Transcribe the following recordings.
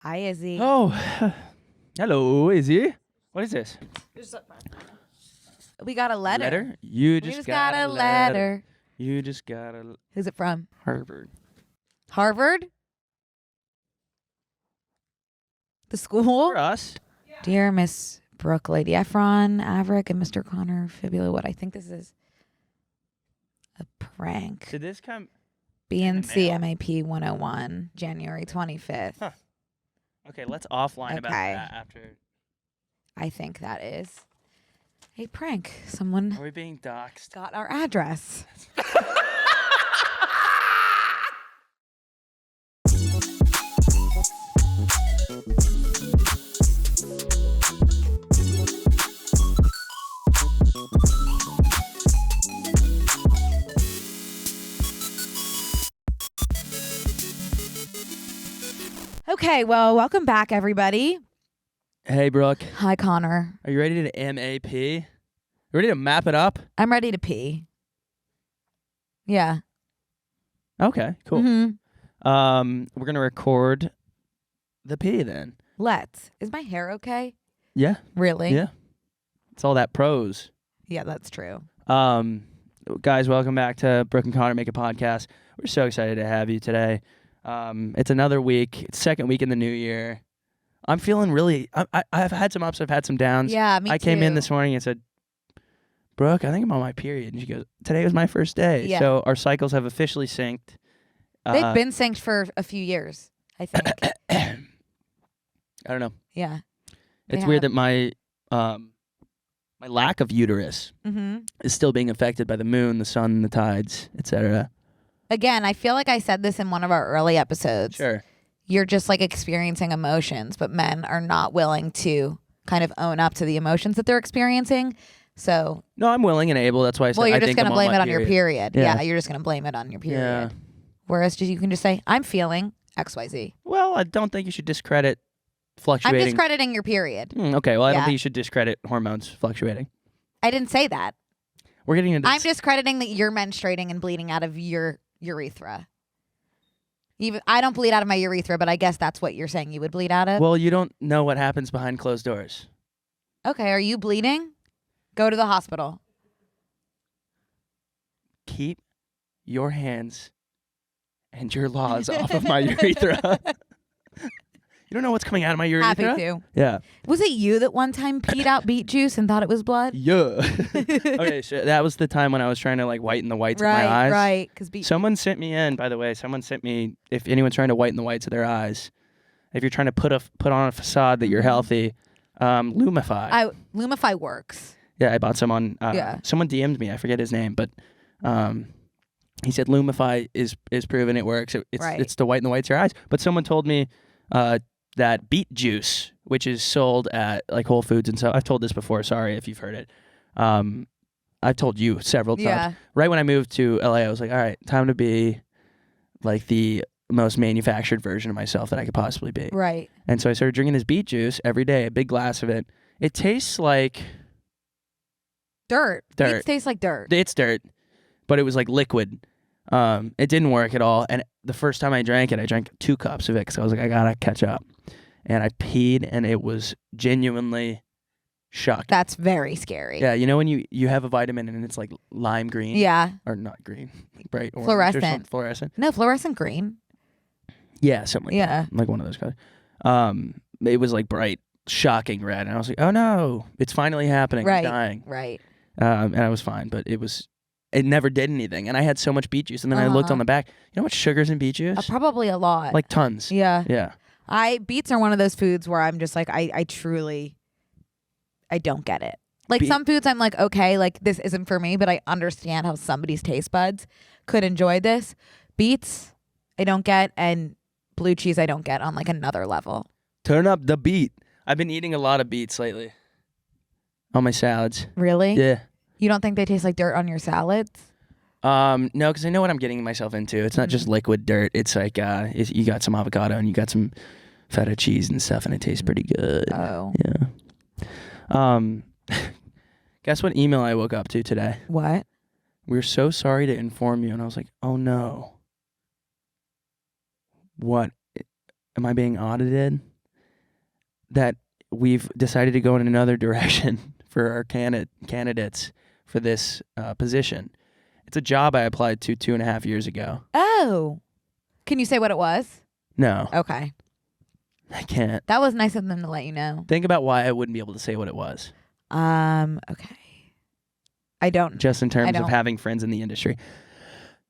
Hi, Izzy. Oh, hello, Izzy. What is this? We got a letter. Letter? You We just got a letter. letter. You just got a Who's it from? Harvard. Harvard? The school? For us. Dear Miss Brooke, Lady Efron, Averick, and Mr. Connor, Fibula Wood. I think this is a prank. Did this come? BNC MAP 101, January 25th. Huh. Okay, let's offline about Okay. that after. I think that is a prank. Someone Are we being doxxed? got our address. Okay, well, welcome back, everybody. Hey, Brooke. Hi, Connor. Are you ready to MAP? You ready to map it up? I'm ready to pee. Yeah. Okay, cool. Mm-hmm. We're gonna record the P then. Let's. Is my hair okay? Yeah. Really? Yeah. It's all that prose. Yeah, that's true. Guys, welcome back to Brooke and Connor Make a Podcast. We're so excited to have you today. It's another week. It's second week in the new year. I'm feeling really. I've had some ups. I've had some downs. Yeah, me too. I came in this morning and said, "Brooke, I think I'm on my period." And she goes, "Today was my first day." Yeah. So our cycles have officially synced. They've been synced for a few years, I think. I don't know. Yeah. It's They weird have. that my lack of uterus Mm-hmm. is still being affected by the moon, the sun, the tides, etc. Again, I feel like I said this in one of our early episodes. Sure. You're just like experiencing emotions, but men are not willing to kind of own up to the emotions that they're experiencing. So, No, I'm willing and able. That's why I said well, you're I just think going to I'm blame on it my on your period. Yeah. Yeah, you're just going to blame it on your period. Yeah. Whereas you can just say, I'm feeling XYZ. Well, I don't think you should discredit I'm fluctuating. discrediting your period. Okay, well, I don't Yeah. think you should discredit hormones fluctuating. I didn't say that. We're getting into I'm discrediting that you're menstruating and bleeding out of your urethra. Even I don't bleed out of my urethra, but I guess that's what you're saying you would bleed out of. Well, you don't know what happens behind closed doors. Okay, are you bleeding? Go to the hospital. Keep your hands and your laws off of my urethra. You don't know what's coming out of my urethra? Happy to. Yeah. Was it you that one time peed out beet juice and thought it was blood? Yeah. Okay, so that was the time when I was trying to like whiten the whites of my eyes. Right, because beet. Someone sent me in, by the way. Someone sent me, if anyone's trying to whiten the whites of their eyes, if you're trying to put on a facade that you're healthy, Lumify. Lumify works. Yeah, I bought some on. Yeah. Someone DM'd me. I forget his name, but he said Lumify is proven it works. It's to whiten the whites of your eyes. But someone told me that beet juice, which is sold at like Whole Foods and so I've told this before. Sorry if you've heard it. I've told you several times. Yeah. Right when I moved to LA, I was like, all right, time to be like the most manufactured version of myself that I could possibly be. Right. And so I started drinking this beet juice every day, a big glass of it. It tastes like Dirt. Dirt. Beets taste like dirt. it's dirt, but it was like liquid. It didn't work at all. And the first time I drank it, I drank 2 cups of it because I was like, I gotta catch up. And I peed, and it was genuinely shocking. That's very scary. Yeah, you know when you have a vitamin and it's like lime green? Yeah. Or not green, bright orange. Fluorescent. Or something. Fluorescent. No, fluorescent green. Yeah, something like Yeah. that. Like one of those colors. It was like bright, shocking red. And I was like, oh no, it's finally happening. Right. I'm dying. Right. And I was fine, but it never did anything. And I had so much beet juice. And then I looked on the back. You know how much sugar's in beet juice? Probably a lot. Like tons. Yeah. Yeah. Beets are one of those foods where I'm just like, I truly, I don't get it. Like some foods I'm like, okay, like this isn't for me, but I understand how somebody's taste buds could enjoy this. Beets, I don't get, and blue cheese I don't get on like another level. Turn up the beet. I've been eating a lot of beets lately. On my salads. Really? Yeah. You don't think they taste like dirt on your salads? No, because I know what I'm getting myself into. It's not just liquid dirt. It's like you got some avocado and you got some feta cheese and stuff, and it tastes pretty good. Oh. Yeah. Guess what email I woke up to today? What? We're so sorry to inform you. And I was like, oh no. What? Am I being audited? that we've decided to go in another direction for our candidates for this position. It's a job I applied to 2.5 years ago. Oh. Can you say what it was? No. Okay. I can't. That was nice of them to let you know. Think about why I wouldn't be able to say what it was. Okay. I don't. Just in terms of having friends in the industry.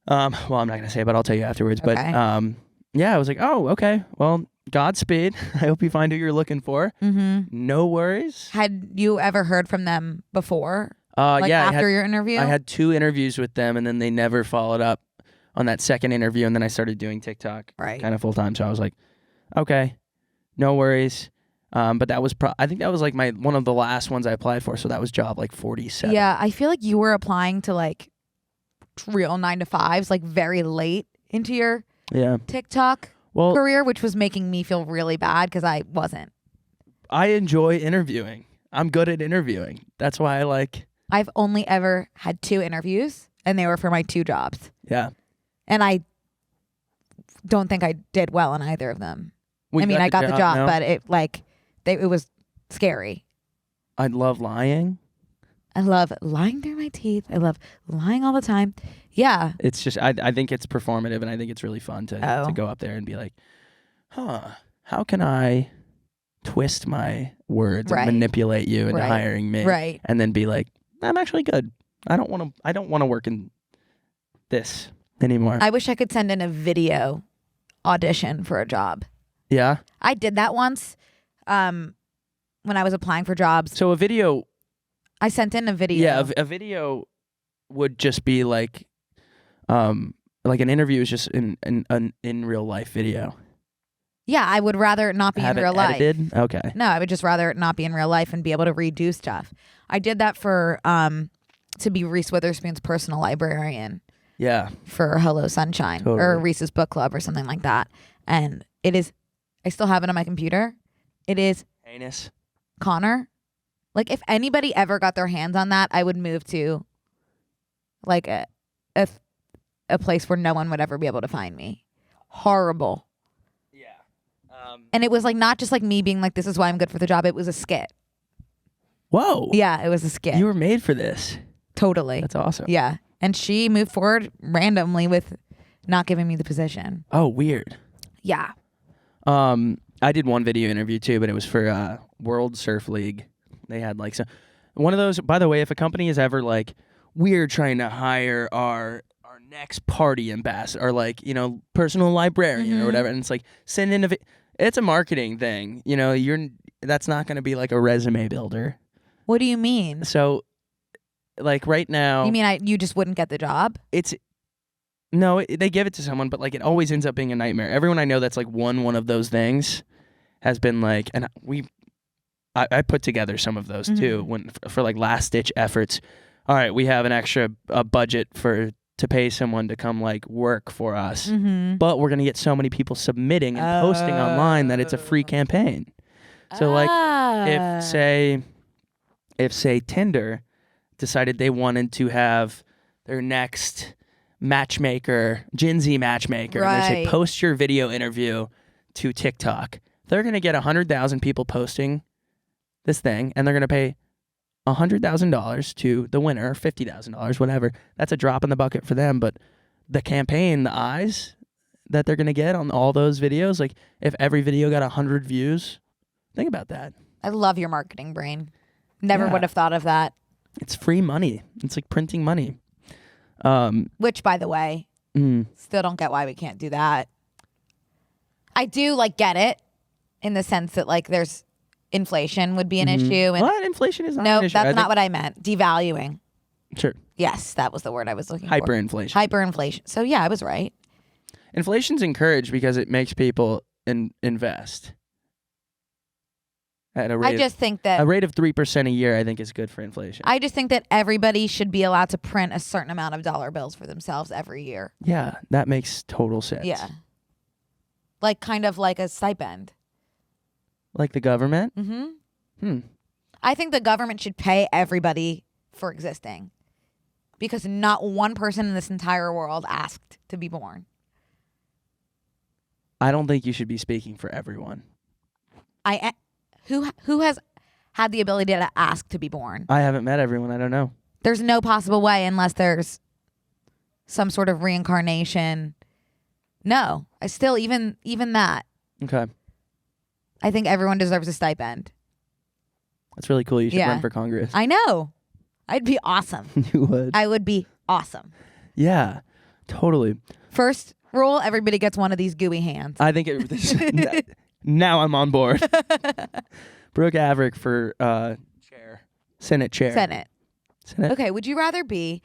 Well, I'm not going to say it, but I'll tell you afterwards. Okay. But yeah, I was like, oh, okay. Well, Godspeed. I hope you find who you're looking for. Mm-hmm. No worries. Had you ever heard from them before? Yeah. After your interview? I had 2 interviews with them, and then they never followed up on that second interview, and then I started doing TikTok kind of full time. So I was like, okay, no worries. But that was I think that was like one of the last ones I applied for. So that was job like 47. Yeah, I feel like you were applying to like real 9-to-5s like very late into your TikTok career, which was making me feel really bad because I wasn't. I enjoy interviewing. I'm good at interviewing. That's why I like. I've only ever had 2 interviews, and they were for my 2 jobs. Yeah. And I don't think I did well in either of them. I got the job, but it was scary. I love lying. I love lying through my teeth. I love lying all the time. Yeah. It's just, I think it's performative, and I think it's really fun to go up there and be like, how can I twist my words and manipulate you into hiring me? Right. And then be like, I'm actually good. I don't want to work in this anymore. I wish I could send in a video audition for a job. Yeah. I did that once when I was applying for jobs. So a video. I sent in a video. Yeah, a video would just be like an interview is just in real life video. Yeah, I would rather it not be in real life. Edited? Okay. No, I would just rather it not be in real life and be able to redo stuff. I did that for to be Reese Witherspoon's personal librarian. Yeah. For Hello Sunshine or Reese's Book Club or something like that. And it is, I still have it on my computer. It is heinous. Connor. Like if anybody ever got their hands on that, I would move to like a place where no one would ever be able to find me. Horrible. Yeah. And it was like not just like me being like, this is why I'm good for the job. It was a skit. Whoa. Yeah, it was a skit. You were made for this. Totally. That's awesome. Yeah. And she moved forward randomly with not giving me the position. Oh, weird. Yeah. I did one video interview too, but it was for World Surf League. They had like one of those. By the way, if a company is ever like, we're trying to hire our next party ambassador or like, personal librarian or whatever, and it's like send in it's a marketing thing. That's not going to be like a resume builder. What do you mean? So like right now, you mean you just wouldn't get the job? No, they give it to someone, but like it always ends up being a nightmare. Everyone I know that's like one of those things has been like, and I put together some of those too for like last ditch efforts. All right, we have an extra budget to pay someone to come like work for us, but we're gonna get so many people submitting and posting online that it's a free campaign. So like if say Tinder decided they wanted to have their next matchmaker, Gen Z matchmaker, and they say post your video interview to TikTok, they're gonna get 100,000 people posting this thing, and they're gonna pay $100,000 to the winner, $50,000, whatever. That's a drop in the bucket for them, but the campaign, the eyes that they're gonna get on all those videos, like if every video got 100 views, think about that. I love your marketing brain. Never would have thought of that. It's free money. It's like printing money. Which, by the way, still don't get why we can't do that. I do get it in the sense that there's inflation would be an issue. And what? Inflation is not an issue. No, that's not what I meant. Devaluing. Sure. Yes, that was the word I was looking for. Hyperinflation. So yeah, I was right. Inflation's encouraged because it makes people invest. At a rate a rate of 3% a year, I think, is good for inflation. I just think that everybody should be allowed to print a certain amount of dollar bills for themselves every year. Yeah, that makes total sense. Yeah. Kind of like a stipend. Like the government? I think the government should pay everybody for existing. Because not one person in this entire world asked to be born. I don't think you should be speaking for everyone. Who has had the ability to ask to be born? I haven't met everyone. I don't know. There's no possible way unless there's some sort of reincarnation. No, I still even that. Okay. I think everyone deserves a stipend. That's really cool. You should run for Congress. I know. I'd be awesome. You would. I would be awesome. Yeah, totally. First rule, everybody gets one of these gooey hands. I think now I'm on board. Brooke Averick for Senate chair. Senate. Okay, would you rather be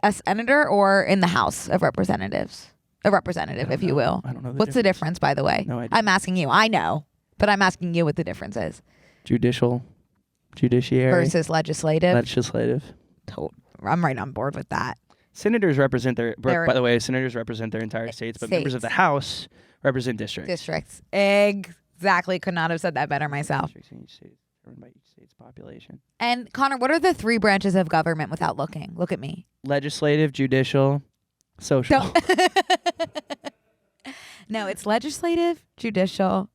a senator or in the House of Representatives? A representative, if you will. I don't know. What's the difference, by the way? No idea. I'm asking you. I know, but I'm asking you what the difference is. Judiciary versus legislative. I'm right on board with that. Senators represent by the way, senators represent their entire states, but members of the House represent districts. Exactly. Could not have said that better myself. Districts in each state governed by each state's population. And Connor, what are the 3 branches of government without looking? Look at me. Legislative, judicial, social. No, it's legislative, judicial.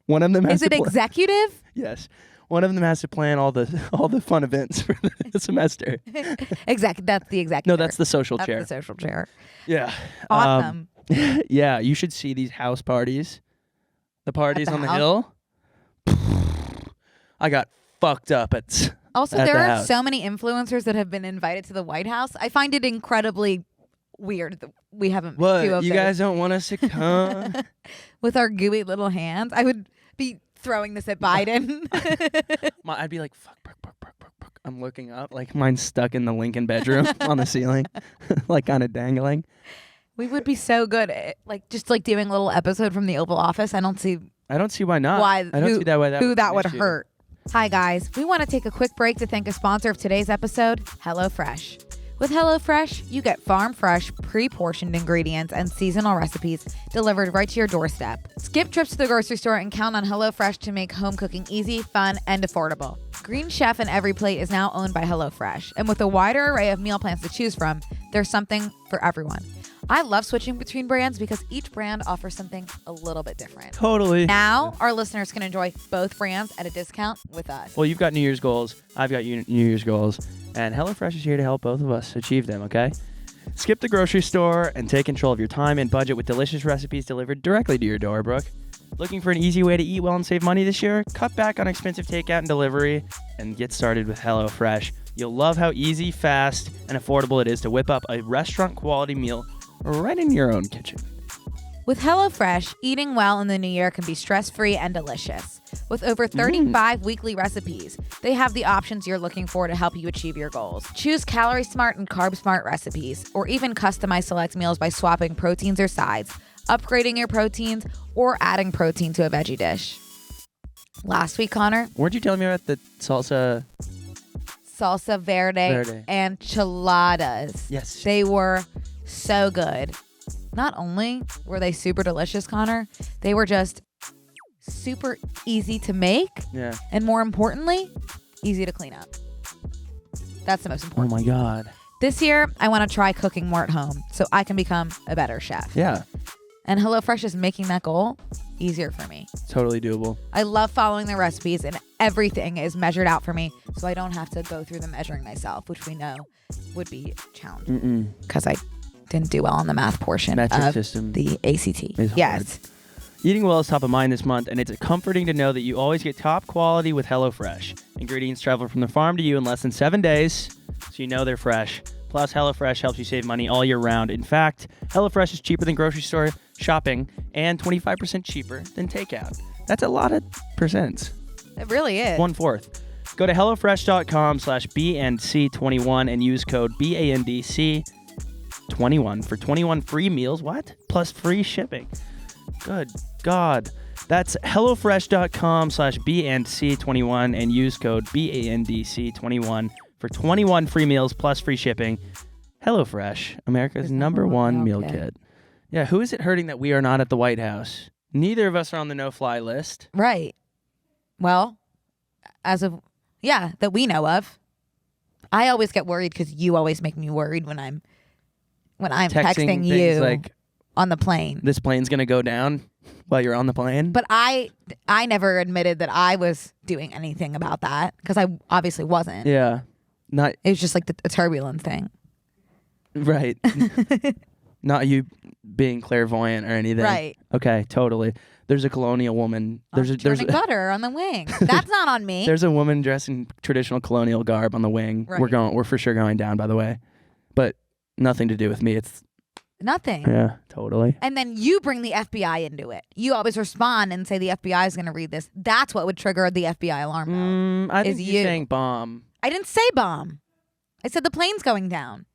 One of them has Is it executive? Yes. One of them has to plan all the fun events for the semester. That's the executive. No, that's the social chair. That's the social chair. Yeah. Awesome. Yeah, you should see these house parties. The parties on the hill. I got fucked up at Also, there are so many influencers that have been invited to the White House. I find it incredibly weird that we haven't. What? You guys don't want us to come? With our gooey little hands, I would be throwing this at Biden. I'd be like, fuck, Brooke. I'm looking up, like mine's stuck in the Lincoln bedroom on the ceiling, like kind of dangling. We would be so good at just doing a little episode from the Oval Office. I don't see why not. I don't see that way who that would hurt. Hi guys, we want to take a quick break to thank a sponsor of today's episode, HelloFresh. With HelloFresh, you get farm fresh, pre-portioned ingredients and seasonal recipes delivered right to your doorstep. Skip trips to the grocery store and count on HelloFresh to make home cooking easy, fun, and affordable. Green Chef in Every Plate is now owned by HelloFresh, and with a wider array of meal plans to choose from, there's something for everyone. I love switching between brands because each brand offers something a little bit different. Totally. Now, our listeners can enjoy both brands at a discount with us. Well, you've got New Year's goals. I've got New Year's goals. And HelloFresh is here to help both of us achieve them, okay? Skip the grocery store and take control of your time and budget with delicious recipes delivered directly to your door, Brooke. Looking for an easy way to eat well and save money this year? Cut back on expensive takeout and delivery and get started with HelloFresh. You'll love how easy, fast, and affordable it is to whip up a restaurant-quality meal right in your own kitchen. With HelloFresh, eating well in the new year can be stress-free and delicious. With over 35 weekly recipes, they have the options you're looking for to help you achieve your goals. Choose Calorie Smart and Carb Smart recipes, or even customize select meals by swapping proteins or sides, upgrading your proteins, or adding protein to a veggie dish. Last week, Connor, weren't you telling me about the salsa verde enchiladas? Yes. They were so good. Not only were they super delicious, Connor, they were just super easy to make. Yeah. And more importantly, easy to clean up. That's the most important. Oh my God. This year, I want to try cooking more at home so I can become a better chef. Yeah. And HelloFresh is making that goal easier for me. Totally doable. I love following the recipes, and everything is measured out for me, so I don't have to go through the measuring myself, which we know would be challenging because I didn't do well on the math portion of the ACT. Yes. Eating well is top of mind this month, and it's comforting to know that you always get top quality with HelloFresh. Ingredients travel from the farm to you in less than 7 days, so you know they're fresh. Plus, HelloFresh helps you save money all year round. In fact, HelloFresh is cheaper than grocery store shopping and 25% cheaper than takeout. That's a lot of percents. It really is. 1/4. Go to HelloFresh.com/BNC21 and use code BANDC21 for 21 free meals. What? Plus free shipping. Good God. That's HelloFresh.com/BNC21 and use code BANDC21 for 21 free meals plus free shipping. HelloFresh, America's number one meal kit. Yeah, who is it hurting that we are not at the White House? Neither of us are on the no-fly list. Right. Well, that we know of. I always get worried because you always make me worried when I'm texting you like, on the plane. This plane's going to go down. while you're on the plane. But I never admitted that I was doing anything about that because I obviously wasn't. Yeah. Not It was just like a turbulence thing. right. Not you being clairvoyant or anything. Right. Okay, totally. There's a colonial woman. There's butter on the wing. That's not on me. There's a woman dressed in traditional colonial garb on the wing. Right. We're for sure going down, by the way. But nothing to do with me. It's nothing. Yeah, totally. And then you bring the FBI into it. You always respond and say the FBI is going to read this. That's what would trigger the FBI alarm bell. I think you're saying bomb. I didn't say bomb. I said the plane's going down.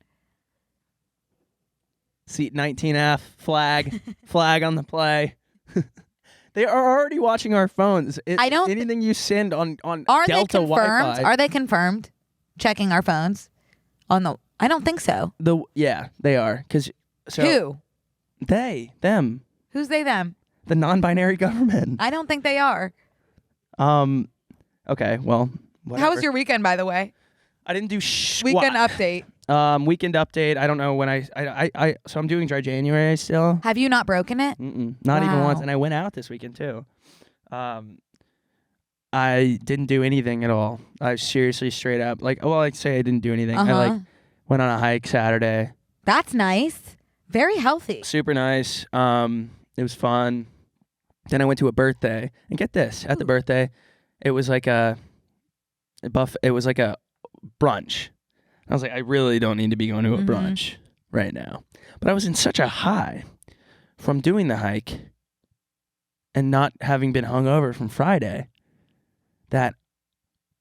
Seat 19F, flag on the play. They are already watching our phones. Anything you send on are Delta they confirmed? Wi-Fi. Are they confirmed? Checking our phones on the. I don't think so. Yeah, they are. Who? Them. Who's they? Them. The non-binary government. I don't think they are. Okay. Well. Whatever. How was your weekend, by the way? I didn't do Weekend update. Weekend update. I don't know when so I'm doing dry January still. Have you not broken it? Not even once. And I went out this weekend too. I didn't do anything at all. I seriously straight up I'd say I didn't do anything. I went on a hike Saturday. That's nice. Very healthy. Super nice. It was fun. Then I went to a birthday, and get this, at the birthday, it was like a brunch. I was like, I really don't need to be going to a brunch right now. But I was in such a high from doing the hike and not having been hungover from Friday that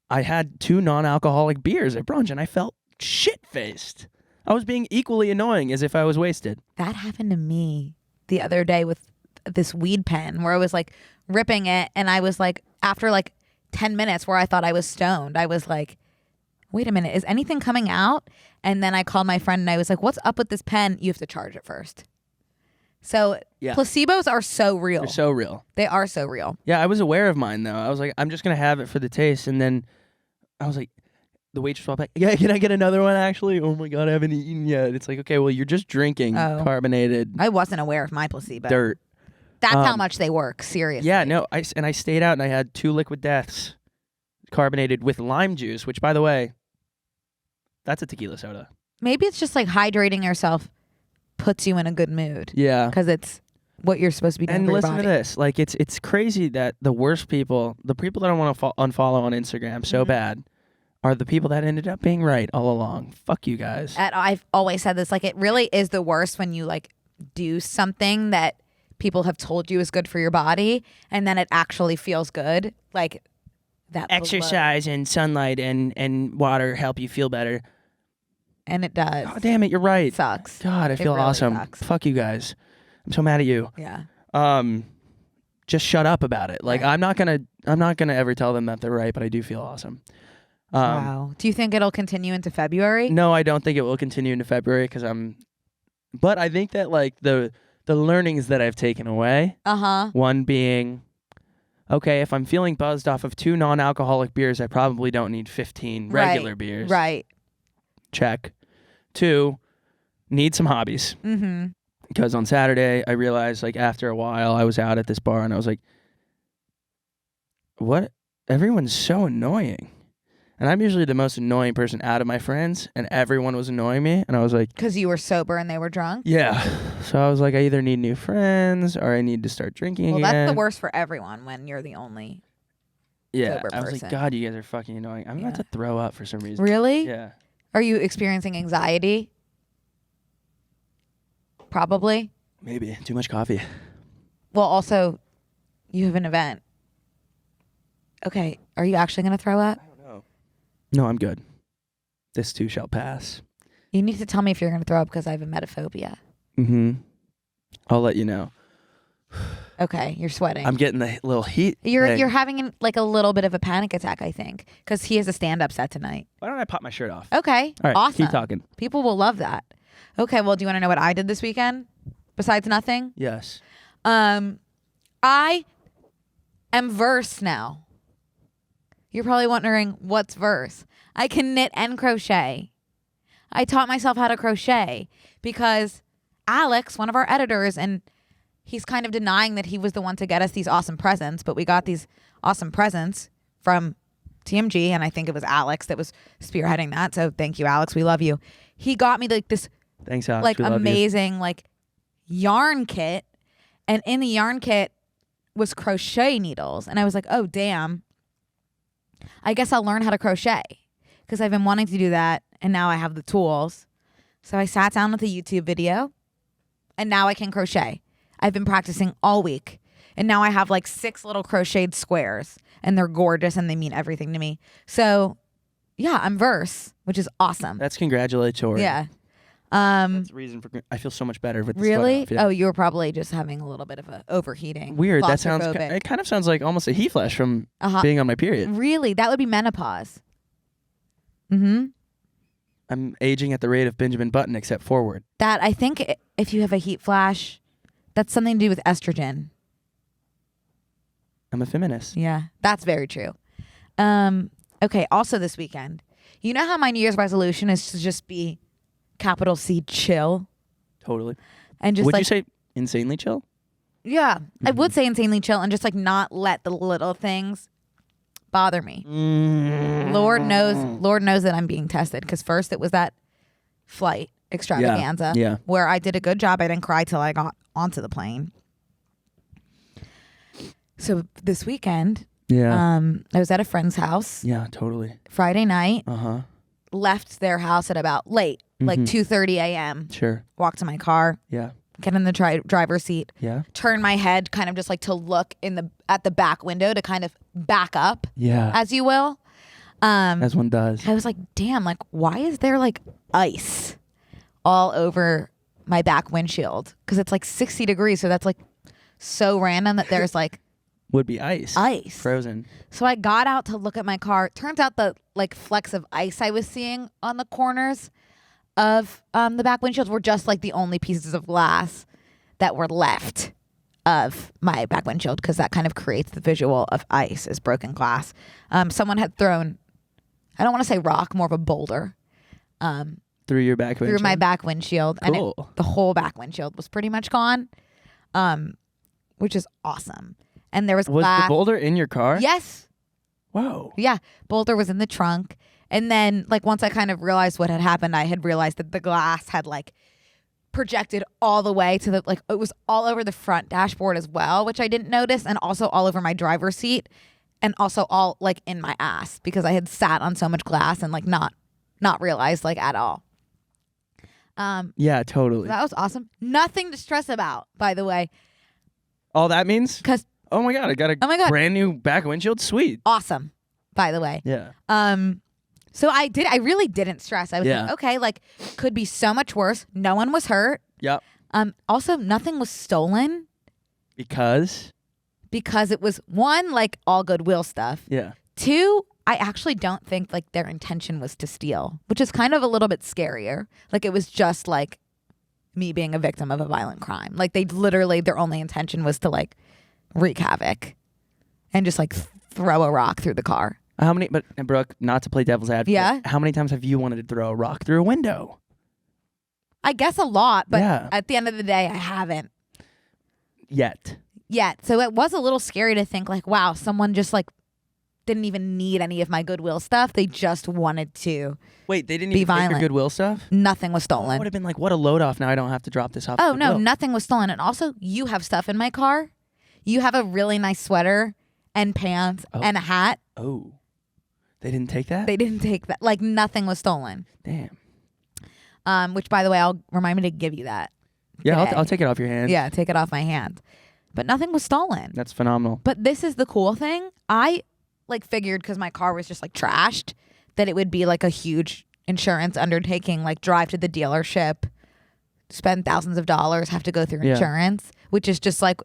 I had 2 non-alcoholic beers at brunch, and I felt shit-faced. I was being equally annoying as if I was wasted. That happened to me the other day with this weed pen where I was like ripping it, and I was like, after like 10 minutes where I thought I was stoned, I was like, wait a minute, is anything coming out? And then I called my friend and I was like, what's up with this pen? You have to charge it first. So placebos are so real. They're so real. They are so real. Yeah, I was aware of mine though. I was like, I'm just going to have it for the taste. And then I was like, the waitress was like, yeah, can I get another one actually? Oh my God, I haven't eaten yet. It's like, okay, well, you're just drinking carbonated. I wasn't aware of my placebo. Dirt. That's how much they work, seriously. Yeah, no, I stayed out and I had 2 liquid deaths carbonated with lime juice, which by the way, that's a tequila soda. Maybe it's just like hydrating yourself puts you in a good mood. Yeah. Because it's what you're supposed to be doing and for your listen body. to this. Like, it's crazy that the worst people, the people that I want to unfollow on Instagram so bad, are the people that ended up being right all along. Fuck you guys. I've always said this. Like, it really is the worst when you like do something that people have told you is good for your body, and then it actually feels good. Like that. Exercise and sunlight and water help you feel better. And it does. Oh, damn it, you're right. It sucks. God, I feel really awesome. Sucks. Fuck you guys. I'm so mad at you. Yeah. Just shut up about it. Like, right. I'm not gonna ever tell them that they're right, but I do feel awesome. Wow. Do you think it'll continue into February? No, I don't think it will continue into February but I think that like the learnings that I've taken away. One being, okay, if I'm feeling buzzed off of 2 non-alcoholic beers, I probably don't need 15 regular beers. Right. Check. 2, need some hobbies. Because on Saturday, I realized, like, after a while, I was out at this bar, and I was like, what? Everyone's so annoying. And I'm usually the most annoying person out of my friends, and everyone was annoying me, and I was like... Because you were sober and they were drunk? Yeah. So I was like, I either need new friends, or I need to start drinking again. Well, that's the worst for everyone when you're the only sober person. I was like, God, you guys are fucking annoying. I'm about to throw up for some reason. Really? Yeah. Are you experiencing anxiety? Probably. Maybe. Too much coffee. Well, also, you have an event. Okay. Are you actually going to throw up? I don't know. No, I'm good. This too shall pass. You need to tell me if you're going to throw up because I have emetophobia. I'll let you know. Okay. You're sweating. I'm getting the little heat. You're having like a little bit of a panic attack, I think, because he has a stand-up set tonight. Why don't I pop my shirt off? Okay. All right. Awesome. Keep talking. People will love that. Okay, well, do you want to know what I did this weekend? Besides nothing? Yes. I am verse now. You're probably wondering, what's verse? I can knit and crochet. I taught myself how to crochet because Alex, one of our editors, and he's kind of denying that he was the one to get us these awesome presents, but we got these awesome presents from TMG, and I think it was Alex that was spearheading that. So thank you, Alex. We love you. He got me like this Thanks, Alex. like we love amazing like yarn kit, and in the yarn kit was crochet needles, and I was like, oh damn, I guess I'll learn how to crochet because I've been wanting to do that, and now I have the tools. So I sat down with a YouTube video, and now I can crochet. I've been practicing all week, and now I have like 6 little crocheted squares, and they're gorgeous, and they mean everything to me. So yeah, I'm verse, which is awesome. That's congratulatory. Yeah. That's the reason for. I feel so much better with this Really? sweater off, yeah. Oh, you were probably just having a little bit of a overheating. Weird. That sounds. Claustrophobic. It kind of sounds like almost a heat flash from being on my period. Really? That would be menopause. Mm-hmm. I'm aging at the rate of Benjamin Button, except forward. That, I think if you have a heat flash, that's something to do with estrogen. I'm a feminist. Yeah, that's very true. Okay, also this weekend, you know how my New Year's resolution is to just be capital C chill? Totally. And just would like, you say insanely chill? Yeah, I would say insanely chill and just like not let the little things bother me. Lord knows that I'm being tested, because first it was that flight extravaganza where I did a good job. I didn't cry till I got onto the plane. So this weekend, I was at a friend's house. Yeah, totally. Friday night. Uh-huh. Left their house at about late, like 2:30 a.m. Sure. Walked to my car. Yeah. Get in the driver's seat. Yeah. Turn my head kind of just like to look at the back window to kind of back up. Yeah. As you will. As one does. I was like, damn, like why is there like ice all over my back windshield? Because it's like 60 degrees. So that's like so random that there's like would be ice. Frozen. So I got out to look at my car. Turns out the like flecks of ice I was seeing on the corners of the back windshields were just like the only pieces of glass that were left of my back windshield, because that kind of creates the visual of ice as broken glass. Someone had thrown, I don't want to say rock, more of a boulder. Through your back windshield? Through my back windshield. Cool. And the whole back windshield was pretty much gone, which is awesome. And there was glass. Was the boulder in your car? Yes. Whoa. Yeah. Boulder was in the trunk. And then like once I kind of realized what had happened, I had realized that the glass had like projected all the way to the, like it was all over the front dashboard as well, which I didn't notice, and also all over my driver's seat, and also all like in my ass, because I had sat on so much glass and like not realized like at all. Yeah, totally. That was awesome. Nothing to stress about, by the way. All that means? Because oh my god, I got a brand new back windshield. Sweet. Awesome, by the way. Yeah. So I really didn't stress. I was like, okay, like could be so much worse. No one was hurt. Yep. Also nothing was stolen. Because it was, one, like all Goodwill stuff. Yeah. 2, I actually don't think like their intention was to steal, which is kind of a little bit scarier. Like it was just like me being a victim of a violent crime. Like they literally, their only intention was to like wreak havoc and just like throw a rock through the car. How many, but Brooke, not to play devil's advocate, how many times have you wanted to throw a rock through a window? I guess a lot, but at the end of the day, I haven't. Yet. So it was a little scary to think like, wow, someone just like didn't even need any of my Goodwill stuff. They just wanted to. Wait, they didn't be even violent. take your Goodwill stuff? Nothing was stolen. I would have been like, what a load off. Now I don't have to drop this off. Oh, no, nothing was stolen. And also, you have stuff in my car. You have a really nice sweater and pants and a hat. Oh. They didn't take that? They didn't take that. Like, nothing was stolen. Damn. Which, by the way, I'll remind me to give you that. Yeah, I'll take it off your hand. Yeah, take it off my hand. But nothing was stolen. That's phenomenal. But this is the cool thing. I like figured, because my car was just like trashed, that it would be like a huge insurance undertaking, like drive to the dealership, spend thousands of dollars, have to go through insurance, which is just like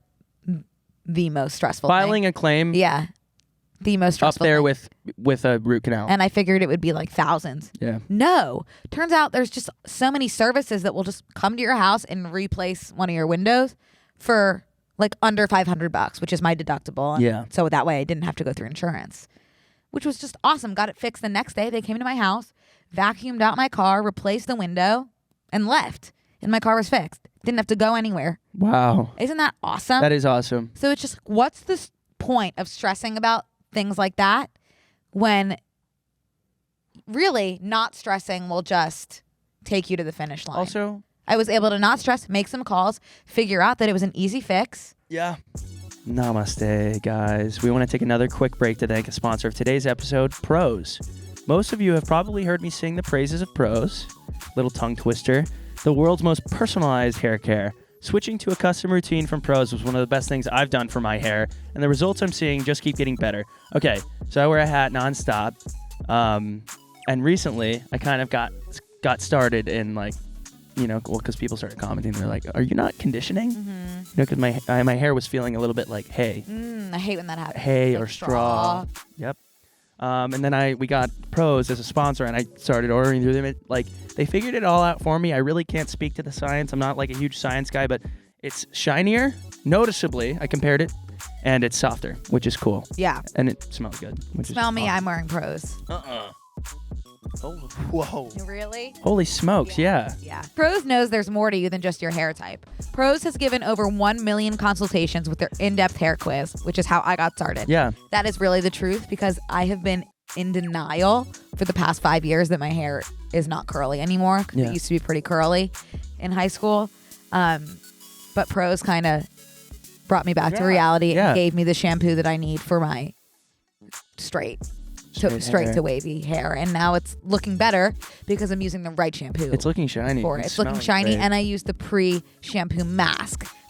the most stressful Filing thing. A claim. Yeah. The most stressful up there thing. with a root canal. And I figured it would be like thousands. Yeah. No. Turns out there's just so many services that will just come to your house and replace one of your windows for like under $500, which is my deductible. Yeah. So that way I didn't have to go through insurance, which was just awesome. Got it fixed the next day. They came to my house, vacuumed out my car, replaced the window, and left. and my car was fixed. Didn't have to go anywhere. Wow. Isn't that awesome? That is awesome. So it's just, what's the point of stressing about things like that when really not stressing will just take you to the finish line? Also, I was able to not stress, make some calls, figure out that it was an easy fix. yeah. Namaste, guys. We want to take another quick break to thank a sponsor of today's episode, Prose. Most of you have probably heard me sing the praises of Prose, little tongue twister, the world's most personalized hair care. Switching to a custom routine from Prose was one of the best things I've done for my hair, and the results I'm seeing just keep getting better. Okay, so I wear a hat nonstop, and recently I kind of got started in like, you know, well, because people started commenting. They're like, "Are you not conditioning?" You know, because my hair was feeling a little bit like hay. I hate when that happens. Hay like or straw. Yep. And then we got Prose as a sponsor, and I started ordering through them. They figured it all out for me. I really can't speak to the science. I'm not like a huge science guy, but it's shinier, noticeably. I compared it, and it's softer, which is cool. Yeah. And it smells good. Smell me, I'm wearing Prose. Oh, whoa. Really? Holy smokes, yeah. Yeah. Prose knows there's more to you than just your hair type. Prose has given over 1 million consultations with their in-depth hair quiz, which is how I got started. Yeah. That is really the truth, because I have been in denial for the past 5 years that my hair is not curly anymore. Yeah. It used to be pretty curly in high school. But Prose kind of brought me back to reality and gave me the shampoo that I need for my straight to wavy hair, and now it's looking better because I'm using the right shampoo. It's looking shiny. For it. It's looking shiny, great. and I use the pre-shampoo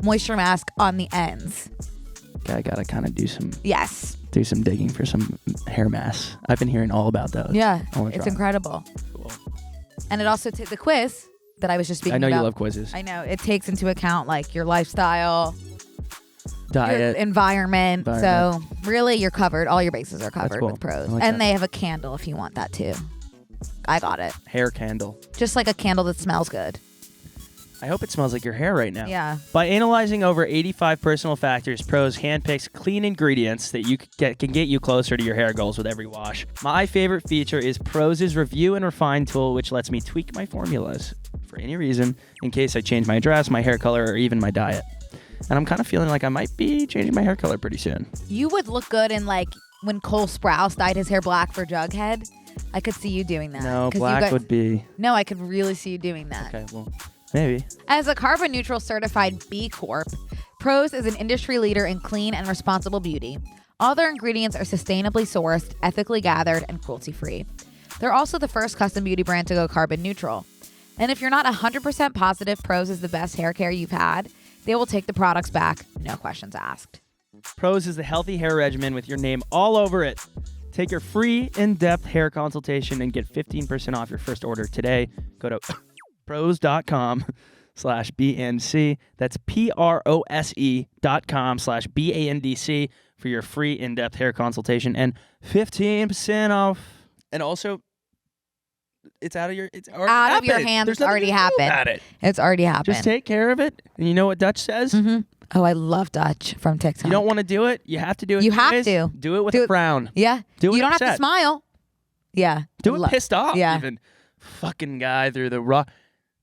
moisture mask on the ends. I gotta kind of do some digging for some hair masks. I've been hearing all about those. Yeah, it's incredible. Cool. And it also the quiz that I was just speaking about. I know you love quizzes. I know. It takes into account like your lifestyle, diet, your environment. So really, you're covered. All your bases are covered with Prose. And they have a candle if you want that too. I got it. Hair candle. Just like a candle that smells good. I hope it smells like your hair right now. Yeah. By analyzing over 85 personal factors, Prose handpicks clean ingredients that can get you closer to your hair goals with every wash. My favorite feature is Prose's Review and Refine tool, which lets me tweak my formulas for any reason in case I change my dress, my hair color, or even my diet. And I'm kind of feeling like I might be changing my hair color pretty soon. You would look good in like when Cole Sprouse dyed his hair black for Jughead. I could see you doing that. No, black would be... No, I could really see you doing that. Okay, well... Maybe. As a carbon neutral certified B Corp, Prose is an industry leader in clean and responsible beauty. All their ingredients are sustainably sourced, ethically gathered, and cruelty-free. They're also the first custom beauty brand to go carbon neutral. And if you're not 100% positive Prose is the best hair care you've had, they will take the products back, no questions asked. Prose is the healthy hair regimen with your name all over it. Take your free in-depth hair consultation and get 15% off your first order today. Go to prose.com/BNC. That's PROSE.com/BANDC for your free in-depth hair consultation and 15% off. And also, it's out of your hands. It's already happened. It's already happened. Just take care of it. And you know what Dutch says? Mm-hmm. Oh, I love Dutch from TikTok. You don't want to do it? You have to do it. You have to. Do it with a frown. Yeah. You don't have to smile. Yeah. Do it pissed off. Yeah. Even fucking guy through the raw.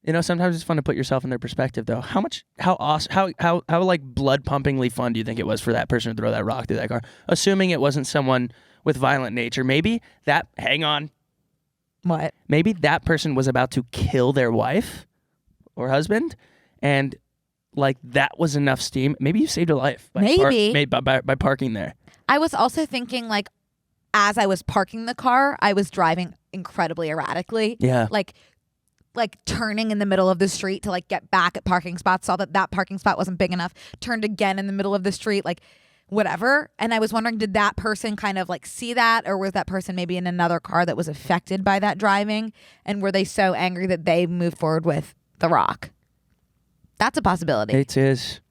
You know, sometimes it's fun to put yourself in their perspective, though. How like blood pumpingly fun do you think it was for that person to throw that rock through that car? Assuming it wasn't someone with violent nature. Hang on. What? Maybe that person was about to kill their wife or husband, and like that was enough steam. Maybe you saved a life by parking there. I was also thinking, like, as I was parking the car, I was driving incredibly erratically. Yeah. Like turning in the middle of the street to like get back at parking spots, saw that parking spot wasn't big enough, turned again in the middle of the street, like whatever. And I was wondering, did that person kind of like see that, or was that person maybe in another car that was affected by that driving? And were they so angry that they moved forward with the rock? That's a possibility. It is.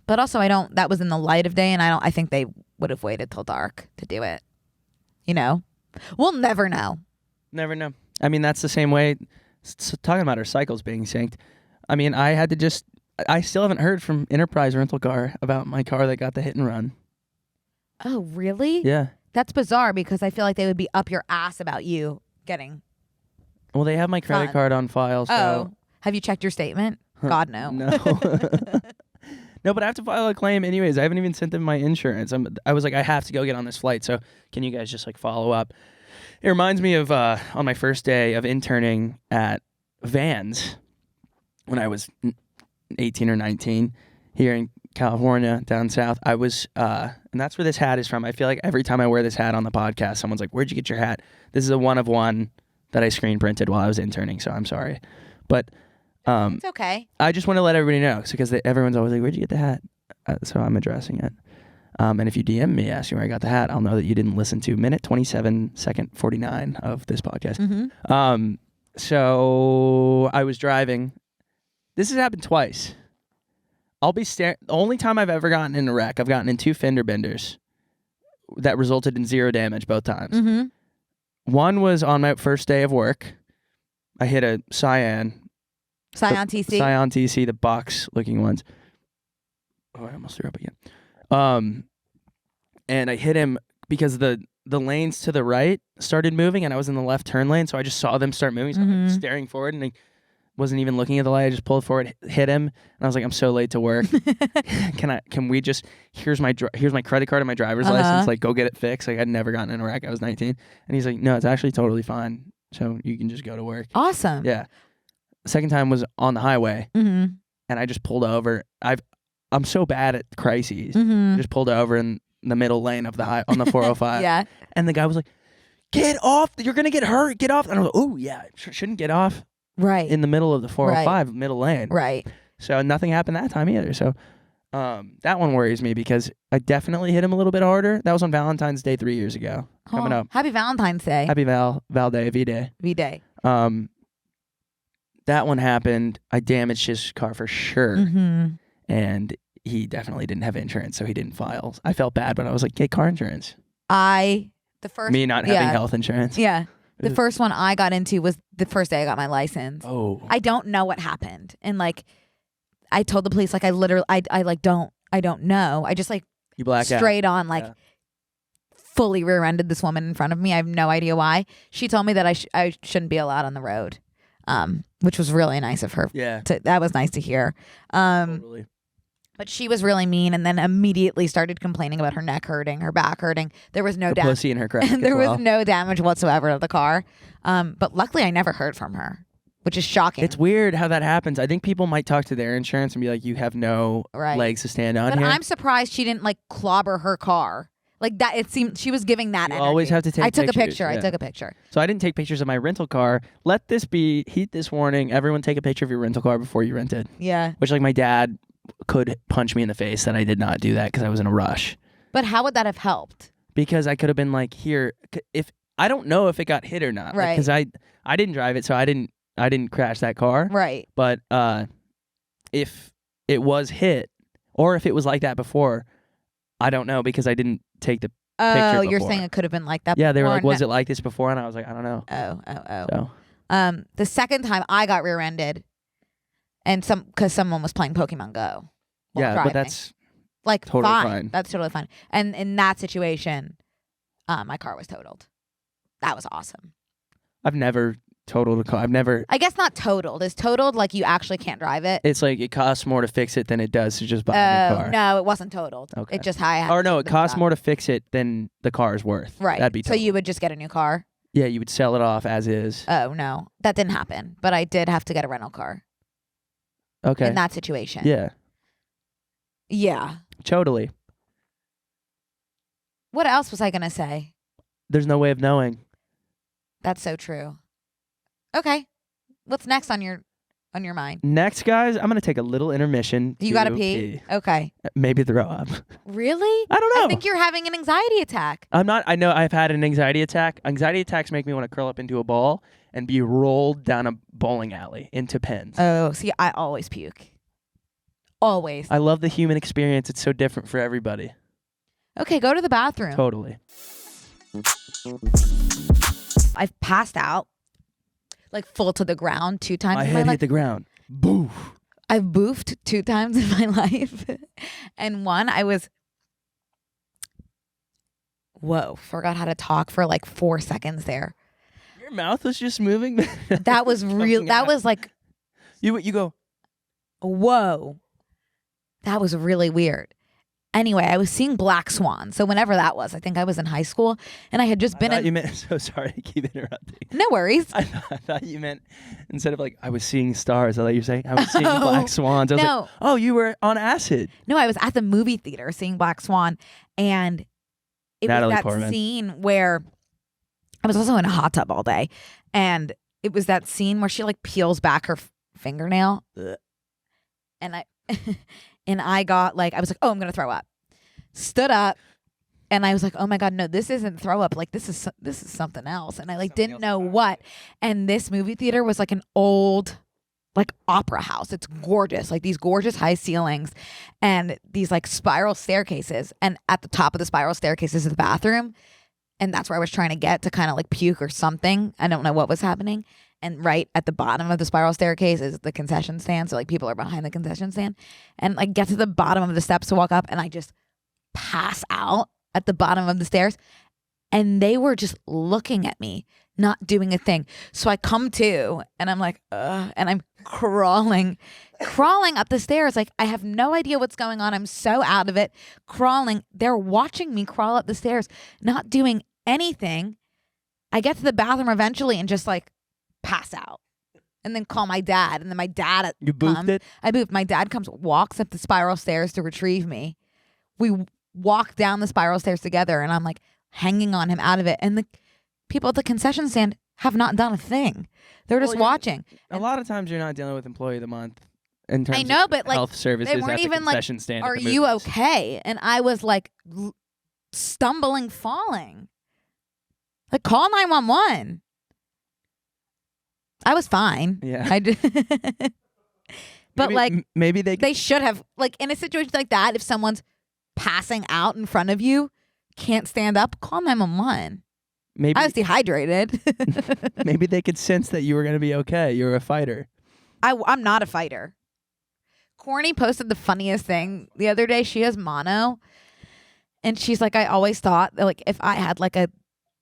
But also that was in the light of day, and I think they would have waited till dark to do it. You know? We'll never know. Never know. I mean, that's the same way. So talking about our cycles being synced, I mean, I still haven't heard from Enterprise Rental Car about my car that got the hit and run. Oh, really? Yeah. That's bizarre, because I feel like they would be up your ass about you getting... Well, they have my credit card on file, so... Oh, Have you checked your statement? God, no. No. No, but I have to file a claim anyways. I haven't even sent them my insurance. I was like, I have to go get on this flight. So can you guys just like follow up? It reminds me of on my first day of interning at Vans when I was 18 or 19 here in California, down south. I was, and that's where this hat is from. I feel like every time I wear this hat on the podcast, someone's like, where'd you get your hat? This is a one of one that I screen printed while I was interning, so I'm sorry. But it's okay. I just want to let everybody know, because everyone's always like, where'd you get the hat? So I'm addressing it. And if you DM me asking where I got the hat, I'll know that you didn't listen to minute 27, second 49 of this podcast. Mm-hmm. So I was driving. This has happened twice. I'll be the only time I've ever gotten in a wreck, I've gotten in 2 fender benders that resulted in 0 damage both times. Mm-hmm. One was on my first day of work. I hit a Scion TC, the box looking ones. Oh, I almost threw up again. And I hit him because the lanes to the right started moving, and I was in the left turn lane, so I just saw them start moving. So I was staring forward, and I wasn't even looking at the light. I just pulled forward, hit him, and I was like, "I'm so late to work. Can we just here's my credit card and my driver's license. Like, go get it fixed." Like, I'd never gotten in a wreck. I was 19, and he's like, "No, it's actually totally fine. So you can just go to work." Awesome. Yeah. Second time was on the highway, and I just pulled over. I'm so bad at crises. I just pulled over in the middle lane of the on the 405. Yeah. And the guy was like, "Get off! You're gonna get hurt. Get off!" And I was like, "Oh yeah, shouldn't get off." Right. In the middle of the 405, middle lane. Right. So nothing happened that time either. So that one worries me because I definitely hit him a little bit harder. That was on Valentine's Day 3 years ago. Coming up. Happy Valentine's Day. Happy Val Day, V-Day. V-Day. That one happened. I damaged his car for sure. Mm-hmm. And he definitely didn't have insurance, so he didn't file. I felt bad, but I was like, get car insurance. Me not having health insurance. Yeah. The first one I got into was the first day I got my license. Oh. I don't know what happened. And like, I told the police, like, I don't know. I just like you black straight on, like fully rear-ended this woman in front of me. I have no idea why. She told me that I shouldn't be allowed on the road, which was really nice of her. Yeah. That was nice to hear. Totally. But she was really mean, and then immediately started complaining about her neck hurting, her back hurting. There was no damage. Pussy in her crack. There was no damage whatsoever to the car. But luckily, I never heard from her, which is shocking. It's weird how that happens. I think people might talk to their insurance and be like, "You have no legs to stand on here." But I'm surprised she didn't like clobber her car like that. It seemed she was giving that. You energy. Always have to take. I took pictures. a picture. Yeah. I took a picture. So I didn't take pictures of my rental car. Let this be heat this warning. Everyone, take a picture of your rental car before you rent it. Yeah. Which, like, my dad could punch me in the face that I did not do that because I was in a rush. But how would that have helped? Because I could have been like, here, if I don't know if it got hit or not, right? Because I didn't drive it, so I didn't crash that car, right? But if it was hit or if it was like that before, I don't know because I didn't take the picture before. Oh, you're saying it could have been like that. Yeah, before? They were like, was it like this before? And I was like, I don't know. Oh. So. The second time I got rear-ended. And because someone was playing Pokemon Go. Yeah, driving. but that's like totally fine. That's totally fine. And in that situation, my car was totaled. That was awesome. I've never totaled a car. I guess not totaled. Is totaled like you actually can't drive it? It's like it costs more to fix it than it does to just buy a new car. No, it wasn't totaled. Okay. It just it costs more to fix it than the car is worth. Right. That'd be totaled. So you would just get a new car? Yeah, you would sell it off as is. Oh no, that didn't happen. But I did have to get a rental car. Okay. In that situation. Yeah. Yeah. Totally. What else was I going to say? There's no way of knowing. That's so true. Okay. What's next on your mind? Next, guys, I'm going to take a little intermission. You got to pee? Okay. Maybe throw up. Really? I don't know. I think you're having an anxiety attack. I'm not. I know I've had an anxiety attack. Anxiety attacks make me want to curl up into a ball and be rolled down a bowling alley into pens. Oh, see, I always puke. Always. I love the human experience. It's so different for everybody. Okay, go to the bathroom. Totally. I've passed out, like full to the ground 2 times. My in head my hit the ground. Boof. I've boofed 2 times in my life. And one, I was, forgot how to talk for like 4 seconds there. Your mouth was just moving? That was real. That was like You go, whoa, that was really weird. Anyway, I was seeing Black Swan. So whenever that was, I think I was in high school, and I had just been in. You meant, so sorry to keep interrupting. No worries. I thought you meant, instead of like, I was seeing stars, I thought you were saying, I was seeing Black Swans. I was like, oh, you were on acid. No, I was at the movie theater seeing Black Swan, and it Natalie was that Portman. scene where I was also in a hot tub all day, and it was that scene where she like peels back her fingernail, and I got like, I was like, oh, I'm gonna throw up. Stood up, and I was like, oh my god, no, this isn't throw up. Like this is something else, and I like didn't know what. And this movie theater was like an old, like opera house. It's gorgeous, like these gorgeous high ceilings, and these like spiral staircases. And at the top of the spiral staircases is the bathroom, and that's where I was trying to get to kind of like puke or something. I don't know what was happening. And right at the bottom of the spiral staircase is the concession stand. So like people are behind the concession stand, and like get to the bottom of the steps to walk up, and I just pass out at the bottom of the stairs, and they were just looking at me, not doing a thing. So I come to, and I'm like, ugh, and I'm crawling up the stairs. Like I have no idea what's going on. I'm so out of it, crawling. They're watching me crawl up the stairs, not doing anything. I get to the bathroom eventually and just like pass out, and then call my dad. And then my dad, you boofed it? I boofed. My dad comes, walks up the spiral stairs to retrieve me. We walk down the spiral stairs together, and I'm like hanging on him out of it. And the people at the concession stand have not done a thing. They're just watching. A lot of times you're not dealing with employee of the month in terms but like health services they weren't at the even concession like, stand. are you okay? And I was like stumbling, falling. Like call 911. I was fine. Yeah. I did. But maybe they should have, like in a situation like that, if someone's passing out in front of you, can't stand up, call 911. Maybe I was dehydrated. Maybe they could sense that you were going to be okay. You're a fighter. I'm not a fighter. Corny posted the funniest thing the other day. She has mono, and she's like, I always thought that like if I had like a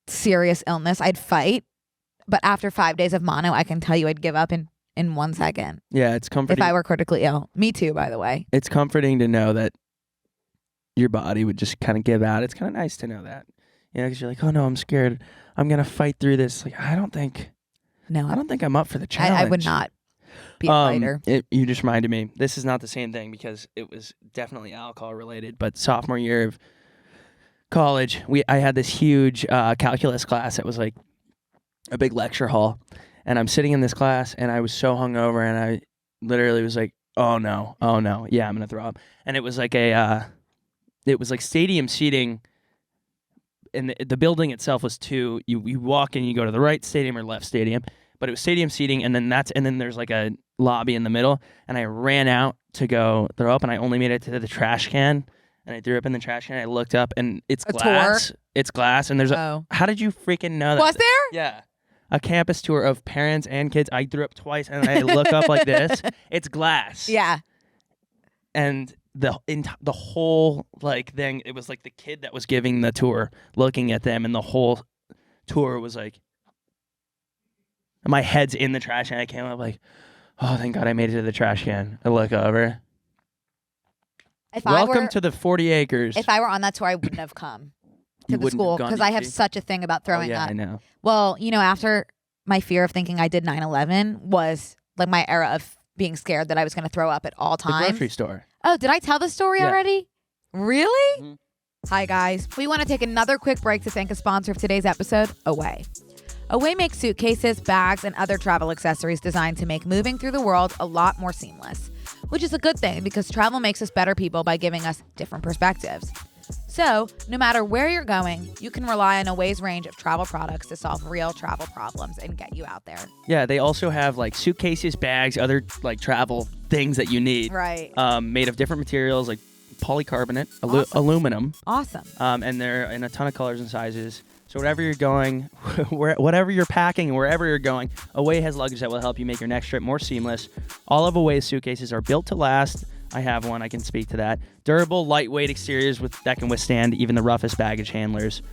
serious illness, I'd fight, but after 5 days of mono, I can tell you I'd give up in 1 second. Yeah, it's comforting. If I were critically ill. Me too, by the way. It's comforting to know that your body would just kind of give out. It's kind of nice to know that. You know, because you're like, oh no, I'm scared. I'm going to fight through this. Like, I don't think I'm up for the challenge. I would not be a fighter. You just reminded me. This is not the same thing because it was definitely alcohol related, but sophomore year of college, I had this huge calculus class that was like a big lecture hall. And I'm sitting in this class, and I was so hungover, and I literally was like, oh no, yeah, I'm going to throw up. And it was like it was like stadium seating, and the building itself was two. You walk in, you go to the right stadium or left stadium, but it was stadium seating, and then there's like a lobby in the middle, and I ran out to go throw up, and I only made it to the trash can, and I threw up in the trash can. I looked up, and it's glass. It's glass, and there's how did you freaking know that? Was there? Yeah. A campus tour of parents and kids. I threw up twice, and I look up like this. It's glass. Yeah. And the whole like thing, it was like the kid that was giving the tour looking at them, and the whole tour was like, my head's in the trash can. I came up like, oh, thank God I made it to the trash can. I look over. Welcome to the 40 acres. If I were on that tour, I wouldn't have come to the school because I have such a thing about throwing up. I know. Well, you know, after my fear of thinking I did 9/11 was like my era of being scared that I was going to throw up at all times. The grocery store. Oh, did I tell the story already? Really? Mm-hmm. Hi, guys. We want to take another quick break to thank a sponsor of today's episode, Away. Away makes suitcases, bags, and other travel accessories designed to make moving through the world a lot more seamless, which is a good thing because travel makes us better people by giving us different perspectives. So, no matter where you're going, you can rely on Away's range of travel products to solve real travel problems and get you out there. Yeah, they also have like suitcases, bags, other like travel things that you need. Right. Made of different materials like polycarbonate, aluminum. Awesome. And they're in a ton of colors and sizes. So wherever you're going, whatever you're packing, wherever you're going, Away has luggage that will help you make your next trip more seamless. All of Away's suitcases are built to last. I have one. I can speak to that. Durable, lightweight exteriors that can withstand even the roughest baggage handlers.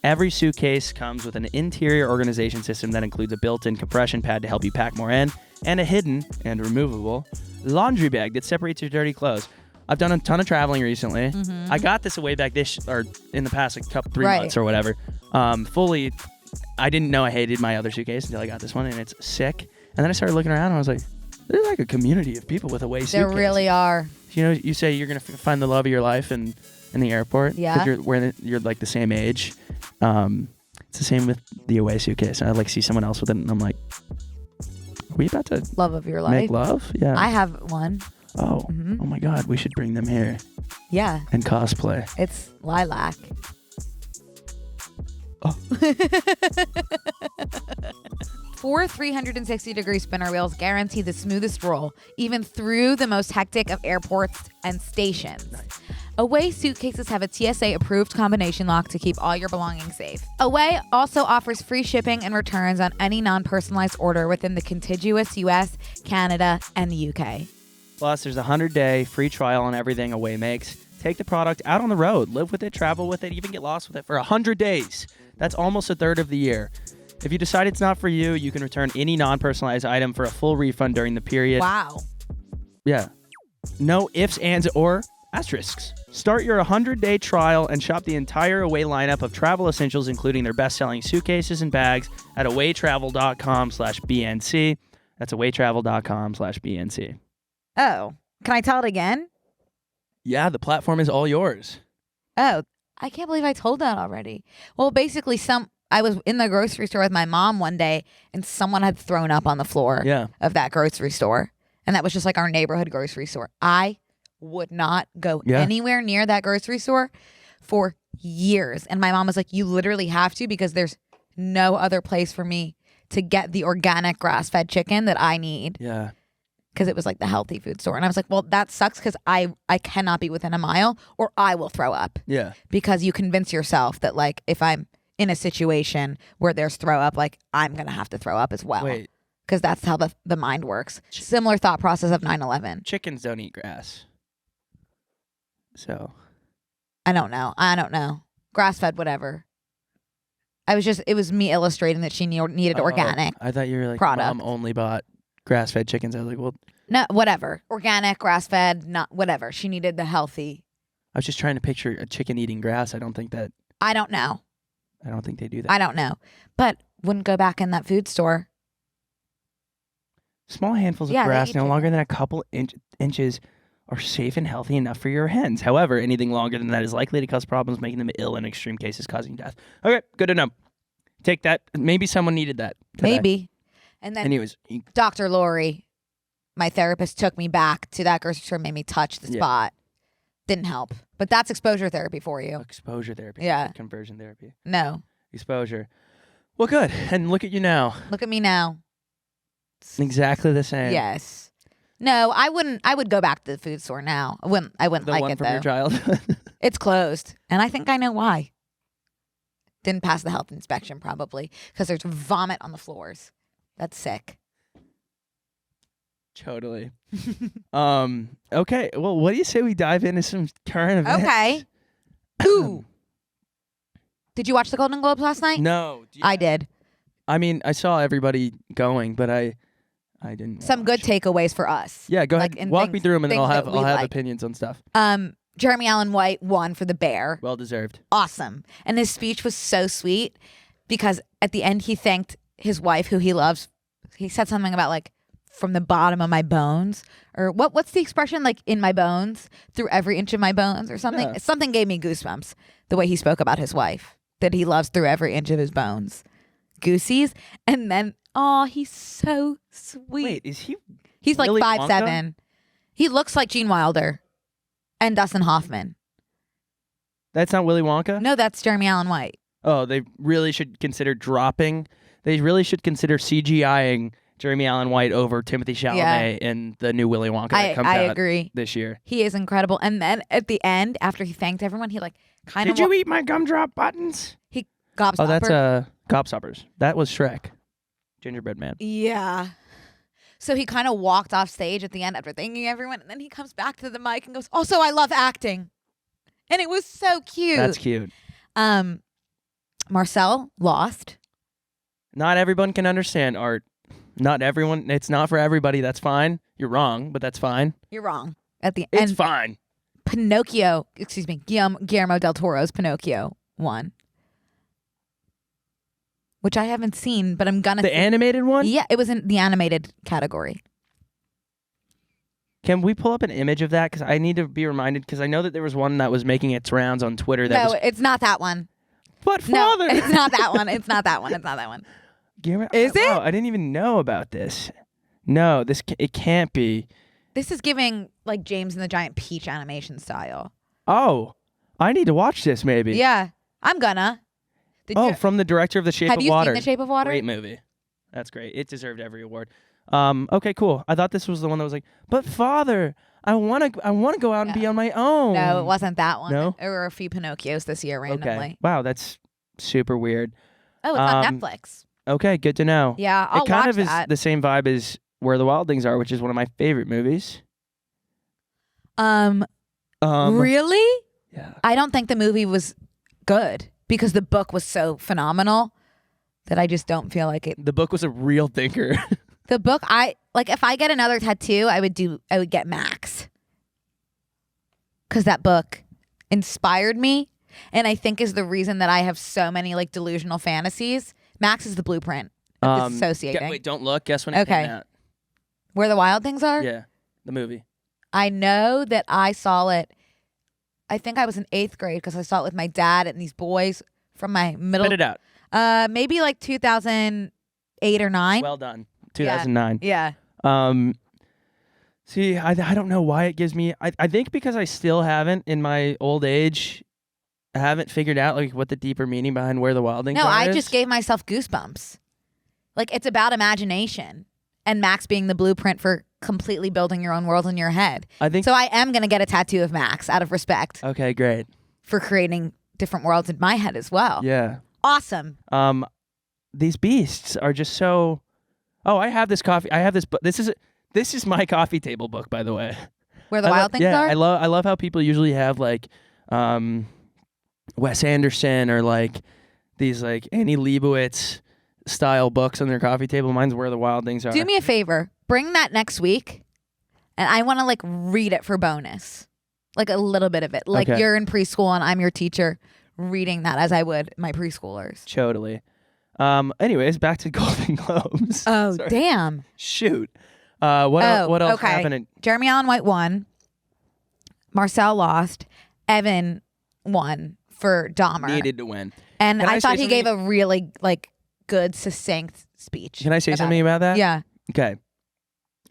Every suitcase comes with an interior organization system that includes a built-in compression pad to help you pack more in. and a hidden and removable laundry bag that separates your dirty clothes. I've done a ton of traveling recently. Mm-hmm. I got this way back in the past like couple 3 Right. months or whatever. Fully, I didn't know I hated my other suitcase until I got this one, and it's sick. And then I started looking around, and I was like, there's like a community of people with a way suitcase. There really are. You know, you say you're gonna find the love of your life in the airport. Yeah. Because you're like the same age. It's the same with the away suitcase. I like see someone else with it, and I'm like, are we about to Love of your make life. love? Yeah. I have one. Oh. Mhm. Oh my God, we should bring them here Yeah. and cosplay. It's lilac. Oh. 4 360-degree spinner wheels guarantee the smoothest roll, even through the most hectic of airports and stations. Nice. Away suitcases have a TSA-approved combination lock to keep all your belongings safe. Away also offers free shipping and returns on any non-personalized order within the contiguous US, Canada, and the UK. Plus, there's a 100-day free trial on everything Away makes. Take the product out on the road, live with it, travel with it, even get lost with it for 100 days. That's almost a third of the year. If you decide it's not for you, you can return any non-personalized item for a full refund during the period. Wow. Yeah. No ifs, ands, or asterisks. Start your 100-day trial and shop the entire Away lineup of travel essentials, including their best-selling suitcases and bags at awaytravel.com/BNC. That's awaytravel.com/BNC. Oh, can I tell it again? Yeah, the platform is all yours. Oh, I can't believe I told that already. Well, basically, I was in the grocery store with my mom one day, and someone had thrown up on the floor of that grocery store. And that was just like our neighborhood grocery store. I would not go anywhere near that grocery store for years. And my mom was like, you literally have to, because there's no other place for me to get the organic grass-fed chicken that I need. Yeah. Because it was like the healthy food store. And I was like, well, that sucks, because I cannot be within a mile or I will throw up. Yeah. Because you convince yourself that, like, if I'm in a situation where there's throw up, like, I'm going to have to throw up as well. Wait. Because that's how the mind works. Similar thought process of 9/11. Chickens don't eat grass. So. I don't know. Grass-fed, whatever. It was me illustrating that she needed organic. I thought you were like, product. Mom only bought grass-fed chickens. I was like, well. No, whatever. Organic, grass-fed, not whatever. She needed the healthy. I was just trying to picture a chicken eating grass. I don't think they do I don't know. But wouldn't go back in that food store. Small handfuls of grass no longer than a couple inches are safe and healthy enough for your hens. However, anything longer than that is likely to cause problems, making them ill, in extreme cases causing death. Okay, good to know. Take that. Maybe someone needed that today. Maybe. And then anyways, Dr. Lori, my therapist, took me back to that grocery store, made me touch the spot. Didn't help. But that's exposure therapy for you. Exposure therapy. Yeah. Conversion therapy. No. Exposure. Well, good. And look at you now. Look at me now. Exactly the same. Yes. No, I wouldn't. I would go back to the food store now. I wouldn't The like one it, from though. your childhood. It's closed. And I think I know why. Didn't pass the health inspection, probably. Because there's vomit on the floors. That's sick. Totally. Okay. Well, what do you say we dive into some current events? Okay. Ooh. Did you watch the Golden Globes last night? No. I did. I mean, I saw everybody going, but I didn't. Some good takeaways for us. Yeah, go ahead. Like, Walk me through them, and then I'll have like. opinions on stuff. Jeremy Allen White won for The Bear. Well deserved. Awesome. And his speech was so sweet because at the end he thanked his wife, who he loves. He said something about, like, from the bottom of my bones, or what's the expression, like, in my bones, through every inch of my bones, or something. Yeah. Something gave me goosebumps the way he spoke about his wife, that he loves through every inch of his bones. Goosies. And then, he's so sweet. Wait, is he? He's like Willy 5'7". Wonka? He looks like Gene Wilder and Dustin Hoffman. That's not Willy Wonka? No, that's Jeremy Allen White. Oh, they really should consider dropping. They really should consider CGIing Jeremy Allen White over Timothy Chalamet in the new Willy Wonka that comes I out agree. this year. He is incredible. And then at the end, after he thanked everyone, he, like, kind of... Did you eat my gumdrop buttons? He gobstopper. Oh, that's Gobstoppers. That was Shrek. Gingerbread Man. Yeah. So he kind of walked off stage at the end after thanking everyone, and then he comes back to the mic and goes, also, I love acting. And it was so cute. That's cute. Marcel lost. Not everyone can understand art. Not everyone. It's not for everybody. That's fine. You're wrong, but that's fine. You're wrong. At the It's end, fine. Guillermo del Toro's Pinocchio won. Which I haven't seen, but I'm gonna. The animated one? Yeah, it was in the animated category. Can we pull up an image of that? Because I need to be reminded. Because I know that there was one that was making its rounds on Twitter. That No, it's not that one. But Father, No, it's not that one. It's not that one. It's not that one. Is it? Wow, I didn't even know about this. No, it can't be. This is giving like James and the Giant Peach animation style. Oh, I need to watch this maybe. Yeah, I'm gonna. From the director of The Shape of Water. Have you seen The Shape of Water? Great movie. That's great. It deserved every award. Okay, cool. I thought this was the one that was like, but Father, I want to go out and be on my own. No, it wasn't that one. No? There were a few Pinocchios this year randomly. Okay. Wow, that's super weird. Oh, it's on Netflix. Okay, good to know. Yeah, I'll watch that. It kind of that. is the same vibe as Where the Wild Things Are, which is one of my favorite movies. Really? Yeah. I don't think the movie was good because the book was so phenomenal that I just don't feel like it. The book was a real thinker. The book, if I get another tattoo, I would get Max. Because that book inspired me and I think is the reason that I have so many like delusional fantasies. Max is the blueprint of dissociating. Wait, don't look. Guess when it came out. Where the Wild Things Are? Yeah, the movie. I know that I saw it. I think I was in 8th grade because I saw it with my dad and these boys from my middle. Spit it out. Maybe like 2008 or 9. Well done. 2009. Yeah. See, I don't know why it gives me. I think because I still haven't, in my old age, I haven't figured out like what the deeper meaning behind Where the Wild Things Are. No, I just gave myself goosebumps. Like it's about imagination, and Max being the blueprint for completely building your own world in your head. I think so. I am gonna get a tattoo of Max out of respect. Okay, great. For creating different worlds in my head as well. Yeah. Awesome. These beasts are just so. Oh, I have this coffee. I have this book. This is my coffee table book, by the way. Where the Wild Things Are? I love how people usually have like Wes Anderson or like these like Annie Leibovitz style books on their coffee table. Mine's Where the Wild Things Are. Do me a favor. Bring that next week. And I want to like read it for bonus. Like a little bit of it. Like you're in preschool and I'm your teacher reading that as I would my preschoolers. Totally. Anyways, back to Golden Globes. Oh, damn. Shoot. What else happened? Jeremy Allen White won. Marcel lost. Evan won for Dahmer. Needed to win. And I thought he gave a really like good, succinct speech. Can I say something about that? Yeah. Okay.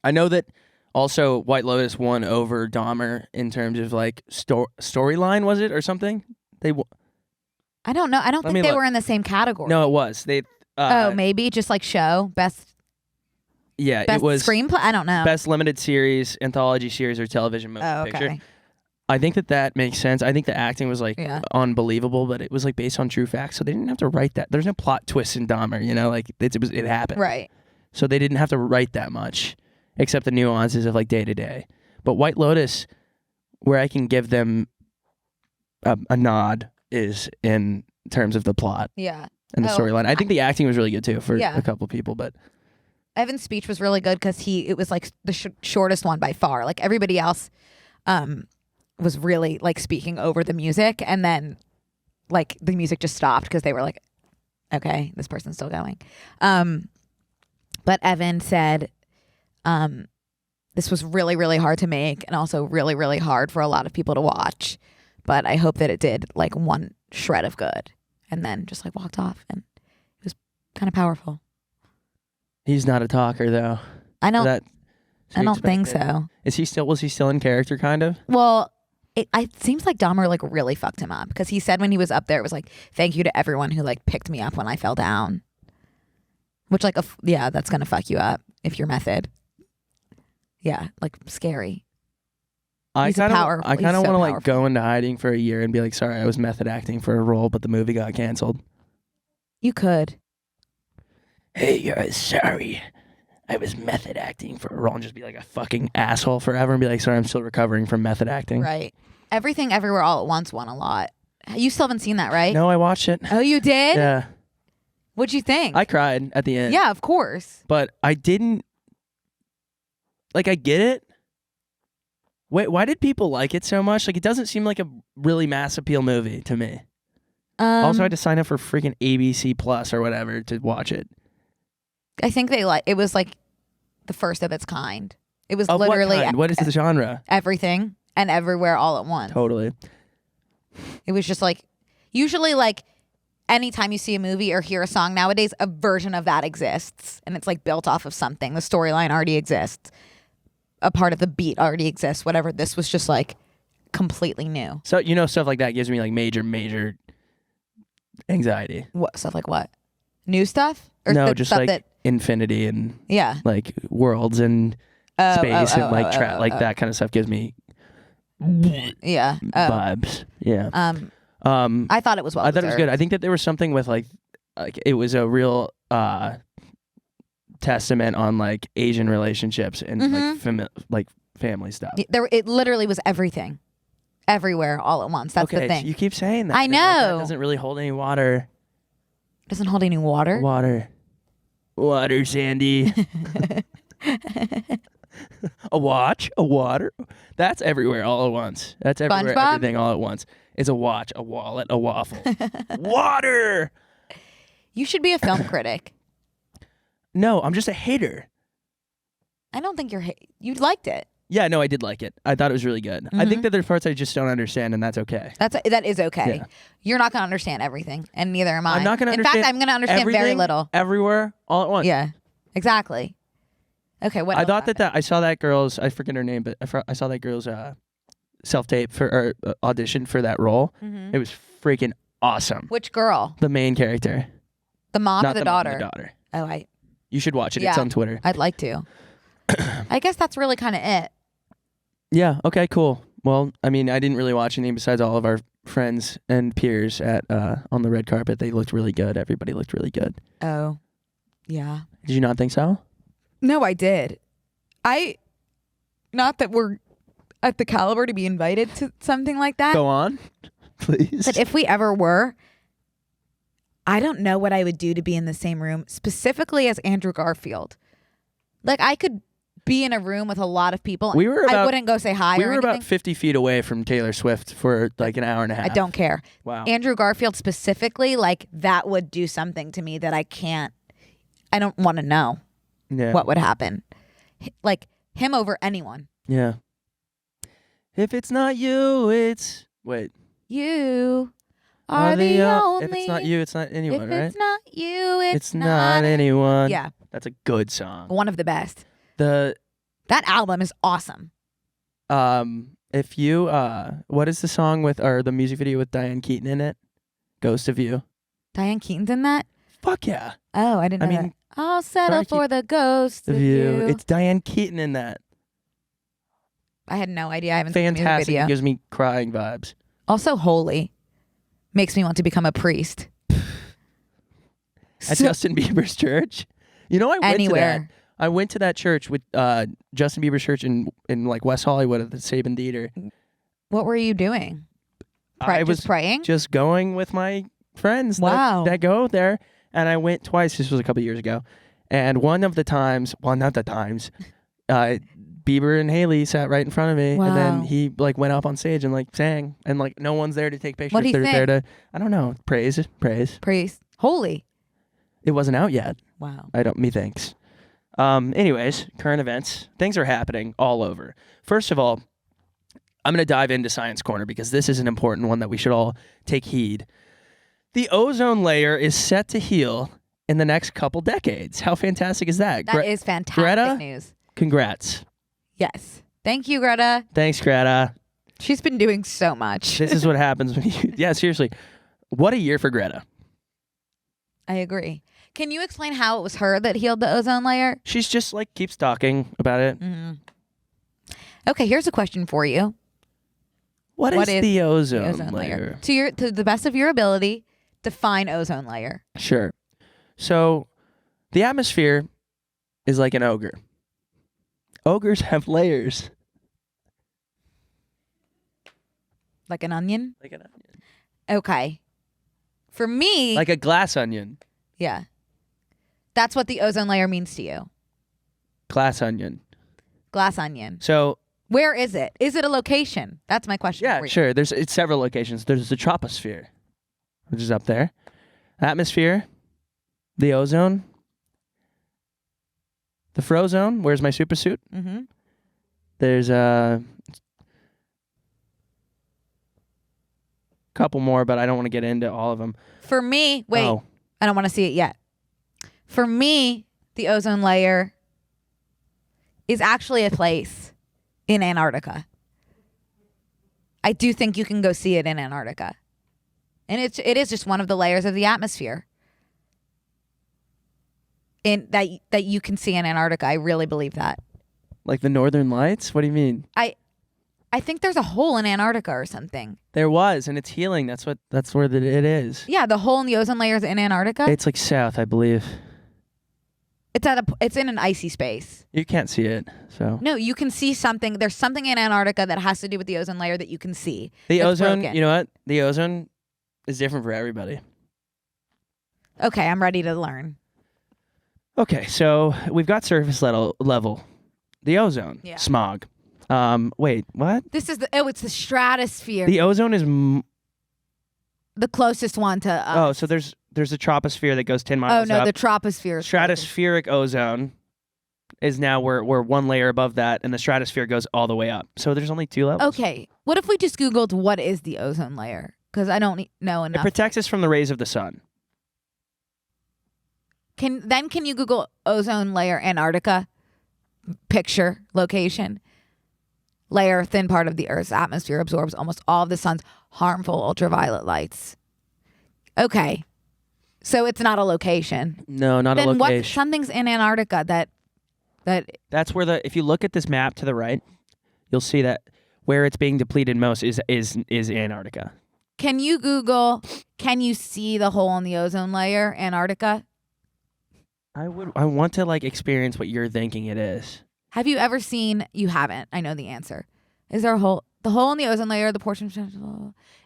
I know that also White Lotus won over Dahmer in terms of like storyline, was it, or something? I don't know. I don't think they were in the same category. No, it was. Maybe just like show best. Yeah, best it was screenplay. I don't know. Best limited series, anthology series, or television motion picture. I think that makes sense. I think the acting was like unbelievable, but it was like based on true facts, so they didn't have to write that. There's no plot twist in Dahmer, you know, like it happened. Right. So they didn't have to write that much, except the nuances of like day to day. But White Lotus, where I can give them a nod, is in terms of the plot. Yeah. And the storyline. I think the acting was really good too for a couple people, but Evan's speech was really good because it was like the shortest one by far. Like everybody else was really like speaking over the music, and then like the music just stopped because they were like, okay, this person's still going. But Evan said this was really, really hard to make and also really, really hard for a lot of people to watch. But I hope that it did like one shred of good, and then just like walked off, and it was kind of powerful. He's not a talker though. I don't think so. Was he still in character kind of? Well, it seems like Dahmer like really fucked him up because he said when he was up there, it was like, thank you to everyone who like picked me up when I fell down. Which like, that's going to fuck you up if you're method. Yeah, like scary. I kind of want to like go into hiding for a year and be like, sorry, I was method acting for a role, but the movie got canceled. You could. Hey guys, sorry. I was method acting for a role, and just be like a fucking asshole forever and be like, sorry, I'm still recovering from method acting. Right. Everything Everywhere All at Once won a lot. You still haven't seen that, right? No, I watched it. Oh, you did? Yeah. What'd you think? I cried at the end. Yeah, of course. But I didn't. Like, I get it. Wait, why did people like it so much? Like, it doesn't seem like a really mass appeal movie to me. Also, I had to sign up for freaking ABC Plus or whatever to watch it. I think it was like the first of its kind. It was Of literally what kind? What is the genre? everything and everywhere all at once. Totally. It was just like, usually like anytime you see a movie or hear a song nowadays, a version of that exists. And it's like built off of something. The storyline already exists. A part of the beat already exists. Whatever. This was just like completely new. So, stuff like that gives me like major anxiety. What stuff like what? New stuff? Or No, just stuff like that, infinity and yeah. like worlds and space and like that kind of stuff gives me yeah vibes. Yeah. I thought it was well. I thought it was good. I think that there was something with like it was a real testament on like Asian relationships and like family stuff. It literally was everything, everywhere, all at once. That's the thing. So you keep saying that. I know. Like, that doesn't really hold any water. Doesn't hold any water. Water, Sandy. A watch, a water. That's everywhere all at once. That's everywhere, SpongeBob? everything all at once. It's a watch, a wallet, a waffle. Water. You should be a film critic. No, I'm just a hater. I don't think you liked it. Yeah, no, I did like it. I thought it was really good. I think that there's parts I just don't understand, and that's okay. That is okay. Yeah. You're not going to understand everything, and neither am I. I'm not going to understand. In fact, I'm going to understand very little. Everywhere, all at once. Yeah, exactly. Okay, what? I thought that I saw that girl's. I forget her name, but I saw that girl's self-tape for audition for that role. It was freaking awesome. Which girl? The main character. The mom Not or the mom, daughter? the daughter. Oh, You should watch it. Yeah, It's on Twitter. I'd like to. I guess that's really kind of it. Yeah. Okay. Cool. Well, I mean, I didn't really watch anything besides all of our friends and peers at on the red carpet. They looked really good. Everybody looked really good. Oh, yeah. Did you not think so? No, I did. Not that we're at the caliber to be invited to something like that. Go on, please. But if we ever were, I don't know what I would do to be in the same room, specifically as Andrew Garfield. Like, I could be in a room with a lot of people. I wouldn't go say hi. We were about 50 feet away from Taylor Swift for like an hour and a half. I don't care. Wow. Andrew Garfield specifically, like, that would do something to me that I don't want to know what would happen. Like, him over anyone. Yeah. If it's not you, it's... Wait. You are the only... If it's not you, it's not anyone, right? If it's not you, it's not anyone. Yeah. That's a good song. One of the best. That album is awesome. If you... what is the song with... or the music video with Diane Keaton in it? Ghost of You. Diane Keaton's in that? Fuck yeah. Oh, I didn't know that. I'll settle for the ghost of you. It's Diane Keaton in that. I had no idea. I haven't seen the music Fantastic. video. It gives me crying vibes. Also, Holy makes me want to become a priest. At Justin Bieber's church. I went to that. I went to that church with Justin Bieber's church in like West Hollywood at the Saban Theater. What were you doing? I was just praying? Just going with my friends that go there. And I went twice. This was a couple years ago. And not the times, Bieber and Healy sat right in front of me. Wow. And then he like went up on stage and like sang. And like no one's there to take pictures. What'd he They're sing? there to, I don't know, praise. Priest. Holy. It wasn't out yet. Wow. Methinks. Anyways, current events. Things are happening all over. First of all, I'm going to dive into Science Corner because this is an important one that we should all take heed. The ozone layer is set to heal in the next couple decades. How fantastic is that? That is fantastic Greta, news. Congrats. Yes. Thank you, Greta. Thanks, Greta. She's been doing so much. This is what happens when you... Yeah, seriously. What a year for Greta. I agree. Can you explain how it was her that healed the ozone layer? She's just like keeps talking about it. Mm-hmm. Okay, here's a question for you. What is the ozone layer? To the best of your ability, define ozone layer. Sure. So, the atmosphere is like an ogre. Ogres have layers. Like an onion? Like an onion. Okay. For me... Like a glass onion. Yeah. That's what the ozone layer means to you. Glass onion. Glass onion. So where is it? Is it a location? That's my question. Yeah, sure. It's several locations. There's the troposphere, which is up there. Atmosphere, the ozone, the frozone. Where's my super suit? Mm-hmm. There's a couple more, but I don't want to get into all of them. For me, wait, I don't want to see it yet. For me, the ozone layer is actually a place in Antarctica. I do think you can go see it in Antarctica. And it is just one of the layers of the atmosphere that you can see in Antarctica. I really believe that. Like the Northern Lights? What do you mean? I think there's a hole in Antarctica or something. There was, and it's healing. That's where it is. Yeah, the hole in the ozone layer is in Antarctica. It's like south, I believe. It's in an icy space. You can't see it, so. No, you can see something. There's something in Antarctica that has to do with the ozone layer that you can see. The ozone, broken. You know what? The ozone is different for everybody. Okay, I'm ready to learn. Okay, so we've got surface level. The ozone, smog. Wait, what? It's the stratosphere. The ozone is the closest one to us. Oh, so there's a troposphere that goes 10 miles up. up. The troposphere. Stratospheric ozone is now we're one layer above that, and the stratosphere goes all the way up. So there's only 2 levels. Okay, what if we just Googled what is the ozone layer? Because I don't know enough. It protects us from the rays of the sun. Can you Google ozone layer Antarctica? Picture, location. Layer, thin part of the Earth's atmosphere absorbs almost all of the sun's harmful ultraviolet lights. Okay. So it's not a location. No, not a location. Something's in Antarctica That's where if you look at this map to the right, you'll see that where it's being depleted most is Antarctica. Can you Google, can you see the hole in the ozone layer, Antarctica? I want to experience what you're thinking it is. Have you ever seen? You haven't. I know the answer. Is there a hole? The hole in the ozone layer, the portion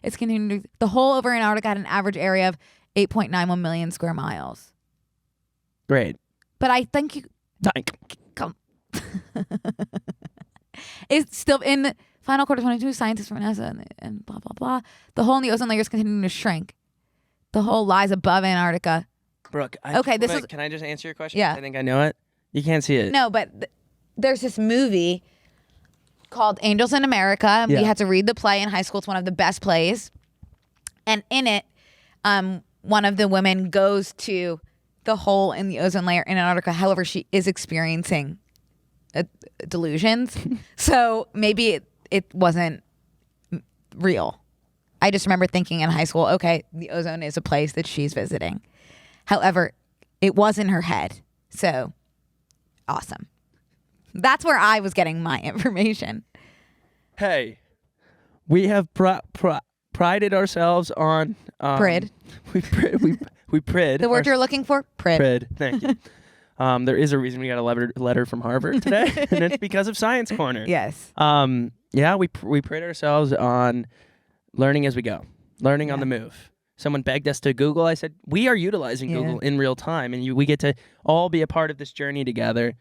it's continuing. The hole over Antarctica had an average area of 8.91 million square miles. Great. But I think you come. It's still in the final quarter 22. Scientists from NASA and blah blah blah. The hole in the ozone layer is continuing to shrink. The hole lies above Antarctica. Brooke, can I just answer your question? Yeah. I think I know it. You can't see it. No, but there's this movie called Angels in America. And we had to read the play in high school. It's one of the best plays. And in it, one of the women goes to the hole in the ozone layer in Antarctica. However, she is experiencing delusions. So maybe it wasn't real. I just remember thinking in high school, okay, the ozone is a place that she's visiting. However, it was in her head. So, awesome. That's where I was getting my information. Hey, we have prided ourselves on... Prid. We prid. The word you're looking for? Prid. Prid, thank you. There is a reason we got a letter from Harvard today, and it's because of Science Corner. Yes. We pride ourselves on learning as we go, learning on the move. Someone begged us to Google. I said, we are utilizing Google in real time, and we get to all be a part of this journey together,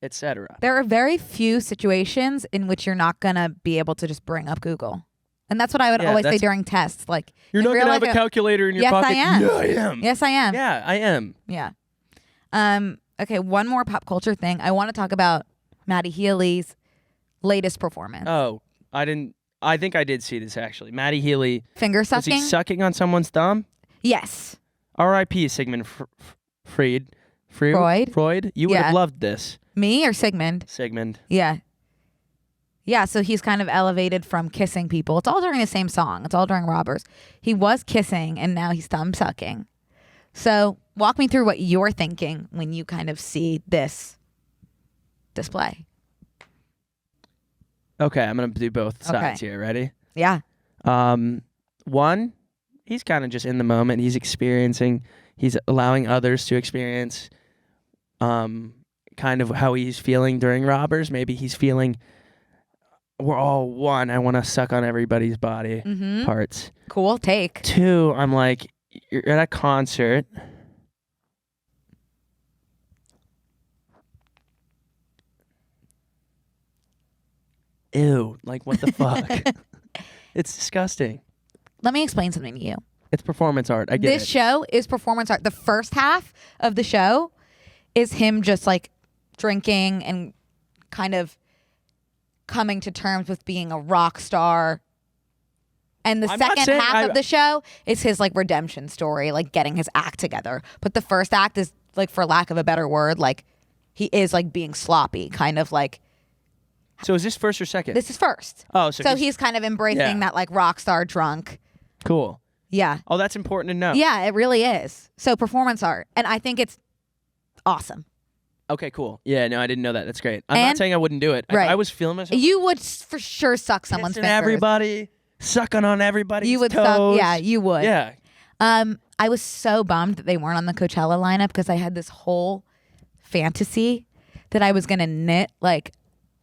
etc. There are very few situations in which you're not going to be able to just bring up Google. And that's what I would always say during tests. You're not going to have a calculator in your pocket? Yes, I am. Yeah, I am. Yes, I am. Yeah, I am. Yeah. Okay, one more pop culture thing. I want to talk about Matty Healy's latest performance. Oh, I think I did see this, actually. Matty Healy. Finger sucking? Was he sucking on someone's thumb? Yes. R.I.P. Sigmund Freud. You would have loved this. Me or Sigmund? Sigmund. Yeah. Yeah, so he's kind of elevated from kissing people. It's all during the same song. It's all during Robbers. He was kissing, and now he's thumb sucking. So walk me through what you're thinking when you kind of see this display. Okay, I'm going to do both sides here. Ready? Yeah. One, he's kind of just in the moment. He's experiencing, he's allowing others to experience kind of how he's feeling during Robbers. Maybe he's feeling, we're all one. I want to suck on everybody's body parts. Cool take. 2, I'm like, you're at a concert. ew. Like, what the fuck? It's disgusting. Let me explain something to you. It's performance art. I get it. This show is performance art. The first half of the show is him just like drinking and kind of coming to terms with being a rock star. And the second half of the show is his like redemption story, like getting his act together. But the first act is like, for lack of a better word, like he is like being sloppy, kind of like. So is this first or second? This is first. Oh, so he's kind of embracing that like rock star drunk. Cool. Yeah. Oh, that's important to know. Yeah, it really is. So performance art. And I think it's awesome. Okay, cool. Yeah, no, I didn't know that. That's great. I'm not saying I wouldn't do it. Right. I was feeling myself. You would for sure suck someone's fingers. Everybody, sucking on everybody's You would toes. suck. Yeah, you would. Yeah. I was so bummed that they weren't on the Coachella lineup because I had this whole fantasy that I was going to knit like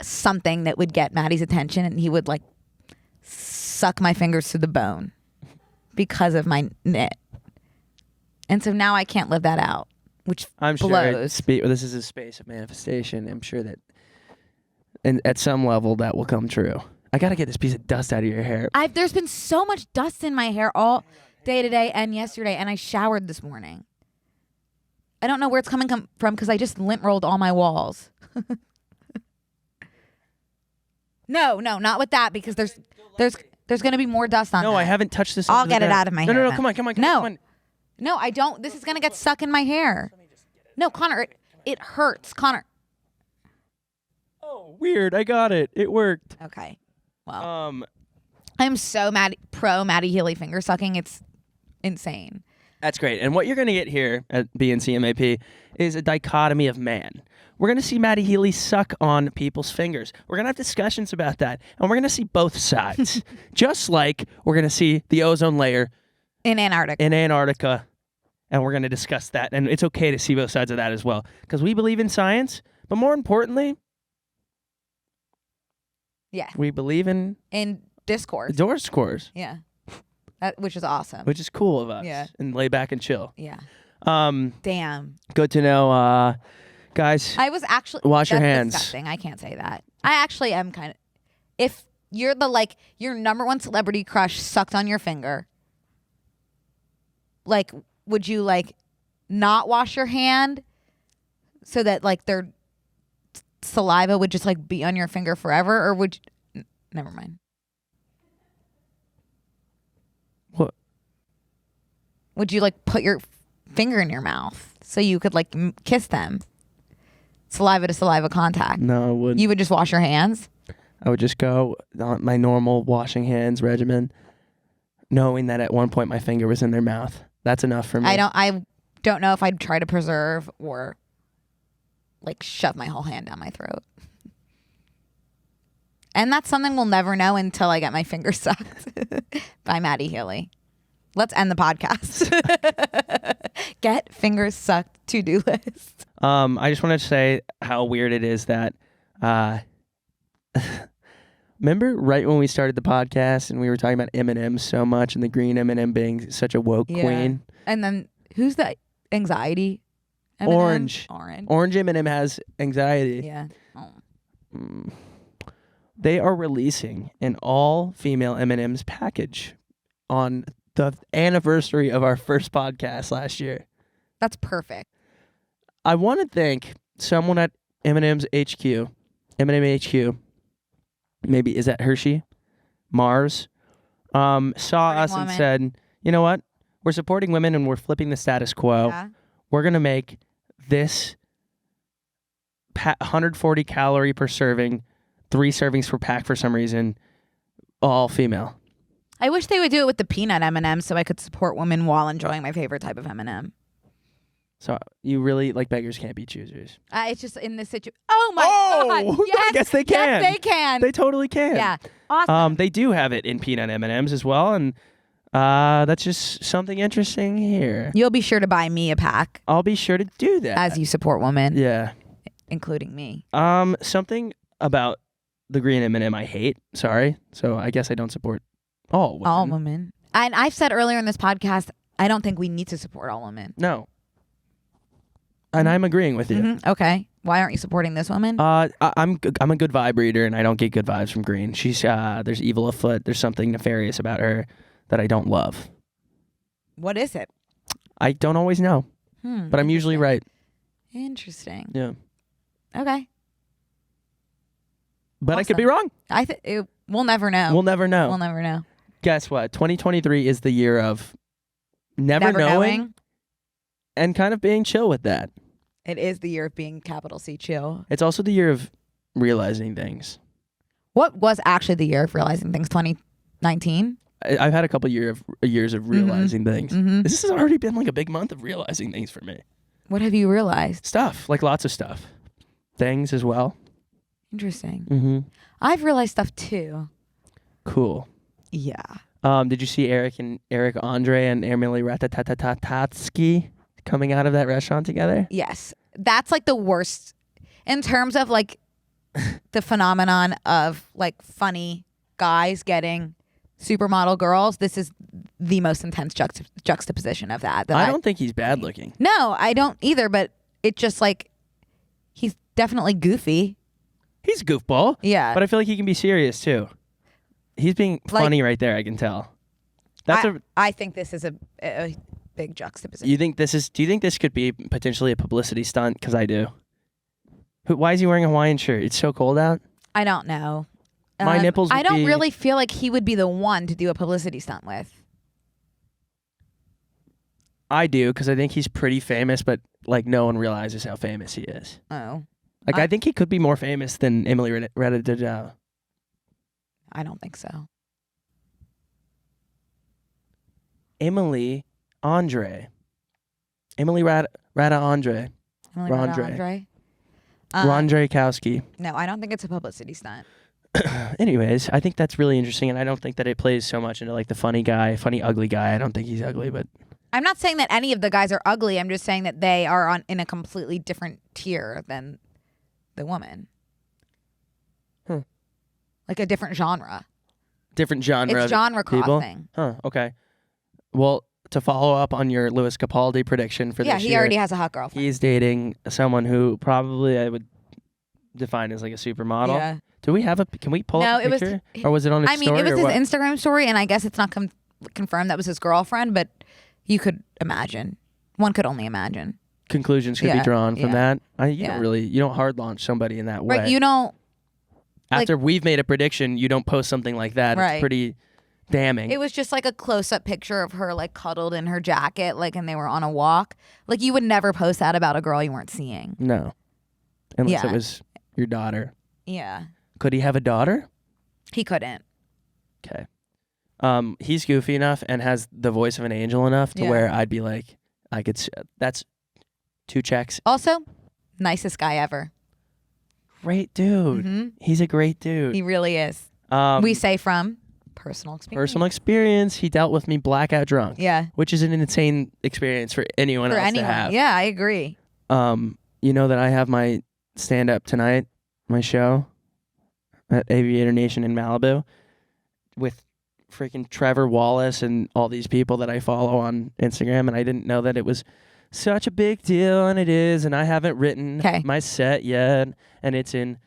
something that would get Matty's attention and he would like suck my fingers to the bone because of my knit. And so now I can't live that out, which I'm blows. sure this is a space of manifestation. I'm sure that at some level that will come true. I got to get this piece of dust out of your hair. There's been so much dust in my hair all day today and yesterday, and I showered this morning. I don't know where it's coming from because I just lint rolled all my walls. No, not with that because there's going to be more dust on that. No, I haven't touched this. I'll get it out of my hair. No, come on. No, I don't. This is going to get stuck in my hair. No, Connor, it hurts. Connor. Oh, weird. I got it. It worked. Okay. Well, I'm so pro Matty Healy finger sucking. It's insane. That's great. And what you're going to get here at BNCMAP is a dichotomy of man. We're going to see Matty Healy suck on people's fingers. We're going to have discussions about that. And we're going to see both sides. Just like we're going to see the ozone layer in Antarctica. And we're going to discuss that. And it's okay to see both sides of that as well. Because we believe in science. But more importantly, we believe in discourse. Discourse. Yeah. Which is awesome. Which is cool of us. Yeah. And lay back and chill. Yeah. Damn. Good to know. Guys, I was actually wash your hands. Disgusting. I can't say that. I actually am kind of. If you're your number one celebrity crush sucked on your finger, like, would you not wash your hand so that their saliva would just be on your finger forever, or would you, never mind. What? Would you put your finger in your mouth so you could kiss them? Saliva to saliva contact. No, I wouldn't. You would just wash your hands? I would just go on my normal washing hands regimen, knowing that at one point my finger was in their mouth. That's enough for me. I don't know if I'd try to preserve or shove my whole hand down my throat. And that's something we'll never know until I get my finger sucked by Matty Healy. Let's end the podcast. Get fingers sucked to-do list. I just wanted to say how weird it is that remember right when we started the podcast and we were talking about M&M so much and the Green M&M being such a woke queen? And then who's the anxiety? M&M? Orange M&M has anxiety. Yeah. Oh. They are releasing an all-female M&M's package on the anniversary of our first podcast last year. That's perfect. I want to thank someone at M&M's HQ, M&M HQ, maybe is that Hershey, Mars, saw us and said, you know what? We're supporting women and we're flipping the status quo. Yeah. We're going to make this 140 calorie per serving, 3 servings per pack for some reason, all female. I wish they would do it with the peanut M&M so I could support women while enjoying my favorite type of M&M. So you really beggars can't be choosers. It's just in this situation. Oh my God! Yes, I guess they can. Yes, they can. They totally can. Yeah, awesome. They do have it in peanut M&Ms as well, and that's just something interesting here. You'll be sure to buy me a pack. I'll be sure to do that as you support women. Yeah, including me. Something about the Green M&M I hate. Sorry, so I guess I don't support all women. All women. And I've said earlier in this podcast, I don't think we need to support all women. No. And I'm agreeing with you. Mm-hmm. Okay. Why aren't you supporting this woman? I'm a good vibe reader, and I don't get good vibes from Green. She's there's evil afoot. There's something nefarious about her that I don't love. What is it? I don't always know, but I'm usually right. Interesting. Yeah. Okay. But I could be wrong. We'll never know. We'll never know. We'll never know. Guess what? 2023 is the year of never knowing and kind of being chill with that. It is the year of being capital C chill. It's also the year of realizing things. What was actually the year of realizing things? 2019? I've had a couple years of realizing things. Mm-hmm. This has already been like a big month of realizing things for me. What have you realized? Stuff, like lots of stuff. Things as well. Interesting. Mm-hmm. I've realized stuff too. Cool. Yeah. Did you see Eric Andre and Emily Ratajkowski coming out of that restaurant together? Yes. That's like the worst in terms of like the phenomenon of like funny guys getting supermodel girls. This is the most intense juxtaposition of that. I don't think he's bad looking. No, I don't either, but it just like he's definitely goofy. He's a goofball. Yeah. But I feel like he can be serious too. He's being funny right there, I can tell. I think this is a big juxtaposition. Do you think this could be potentially a publicity stunt? Because I do. Why is he wearing a Hawaiian shirt? It's so cold out. I don't know. My nipples would I don't really feel like he would be the one to do a publicity stunt with. I do, because I think he's pretty famous, but like no one realizes how famous he is. Oh. Like I think he could be more famous than Emily Ratajkowski. I don't think so. Emily Andre. Emily Rondre. Rondrekowski. No, I don't think it's a publicity stunt. Anyways, I think that's really interesting, and I don't think that it plays so much into like the funny ugly guy. I don't think he's ugly, but I'm not saying that any of the guys are ugly. I'm just saying that they are in a completely different tier than the woman. Like a different genre. Different genre. It's genre crossing. Huh. Okay. Well, to follow up on your Louis Capaldi prediction for this year. Yeah, he already has a hot girlfriend. He's dating someone who probably I would define as like a supermodel. Yeah. Do we have can we pull up a picture? Or was it on his story? I mean, it was his Instagram story, and I guess it's not confirmed that was his girlfriend, but you could imagine. One could only imagine. Conclusions could be drawn from that. You don't hard launch somebody in that way. Right, you don't. After we've made a prediction, you don't post something like that. Right. It's pretty damning. It was just like a close-up picture of her like cuddled in her jacket, like, and they were on a walk. Like, you would never post that about a girl you weren't seeing. No. Unless it was your daughter. Yeah. Could he have a daughter? He couldn't. Okay. He's goofy enough and has the voice of an angel enough to where I'd be like, that's 2 checks. Also, nicest guy ever. Great dude. Mm-hmm. He's a great dude. He really is. We say from personal experience. Personal experience. He dealt with me blackout drunk. Yeah. Which is an insane experience for anyone else to have. Yeah, I agree. You know that I have my stand-up tonight, my show at Aviator Nation in Malibu with freaking Trevor Wallace and all these people that I follow on Instagram, and I didn't know that it was such a big deal, and it is, and I haven't written my set yet, and it's in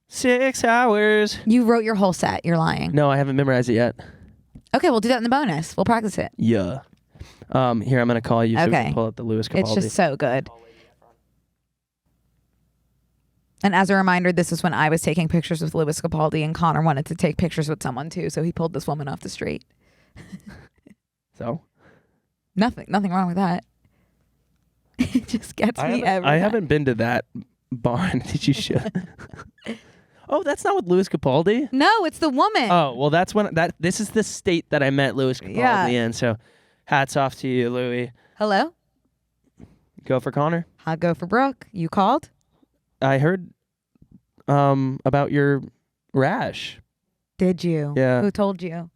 6 hours. You wrote your whole set. You're lying. No, I haven't memorized it yet. Okay, we'll do that in the bonus. We'll practice it. Yeah. Here, I'm going to call you so we can pull up the Louis Capaldi. It's just so good. And as a reminder, this is when I was taking pictures with Louis Capaldi, and Connor wanted to take pictures with someone too, so he pulled this woman off the street. So? Nothing wrong with that. It just gets me every I time. haven't been to that barn. Did you show? Oh, that's not with Louis Capaldi? No, it's the woman. Oh, well, this is the state that I met Louis Capaldi in, so hats off to you, Louis. Hello? Go for Connor. I'll go for Brooke. You called? I heard about your rash. Did you? Yeah. Who told you?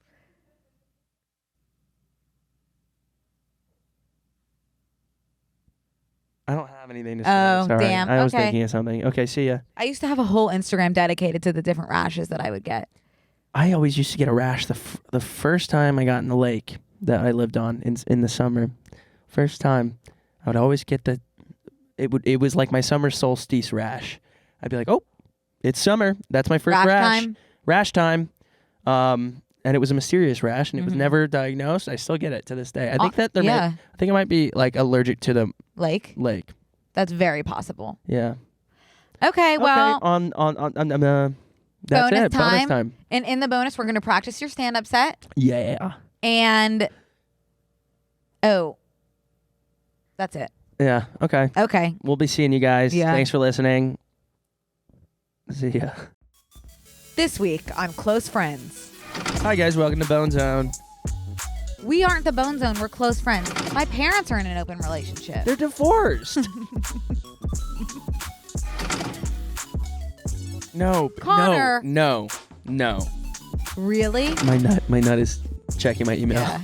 I don't have anything to say. Oh, Sorry. damn. I was Okay. thinking of something. Okay, see ya. I used to have a whole Instagram dedicated to the different rashes that I would get. I always used to get a rash the first time I got in the lake that I lived on in the summer. First time, I would always get it was like my summer solstice rash. I'd be like, oh, it's summer. That's my first rash. Rash time. And it was a mysterious rash, and it was never diagnosed. I still get it to this day. I think that I think it might be like allergic to the lake. That's very possible. Yeah. Okay. Well. On that's bonus it. Bonus time. And in the bonus, we're gonna practice your stand-up set. Yeah. And that's it. Yeah. Okay. Okay. We'll be seeing you guys. Yeah. Thanks for listening. See ya. This week on Close Friends. Hi guys, welcome to Bone Zone. We aren't the Bone Zone, we're close friends. My parents are in an open relationship. They're divorced. No. Connor. No. Really? My nut is checking my email. Yeah.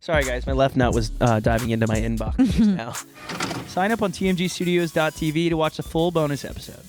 Sorry guys, my left nut was diving into my inbox now. Sign up on tmgstudios.tv to watch the full bonus episode.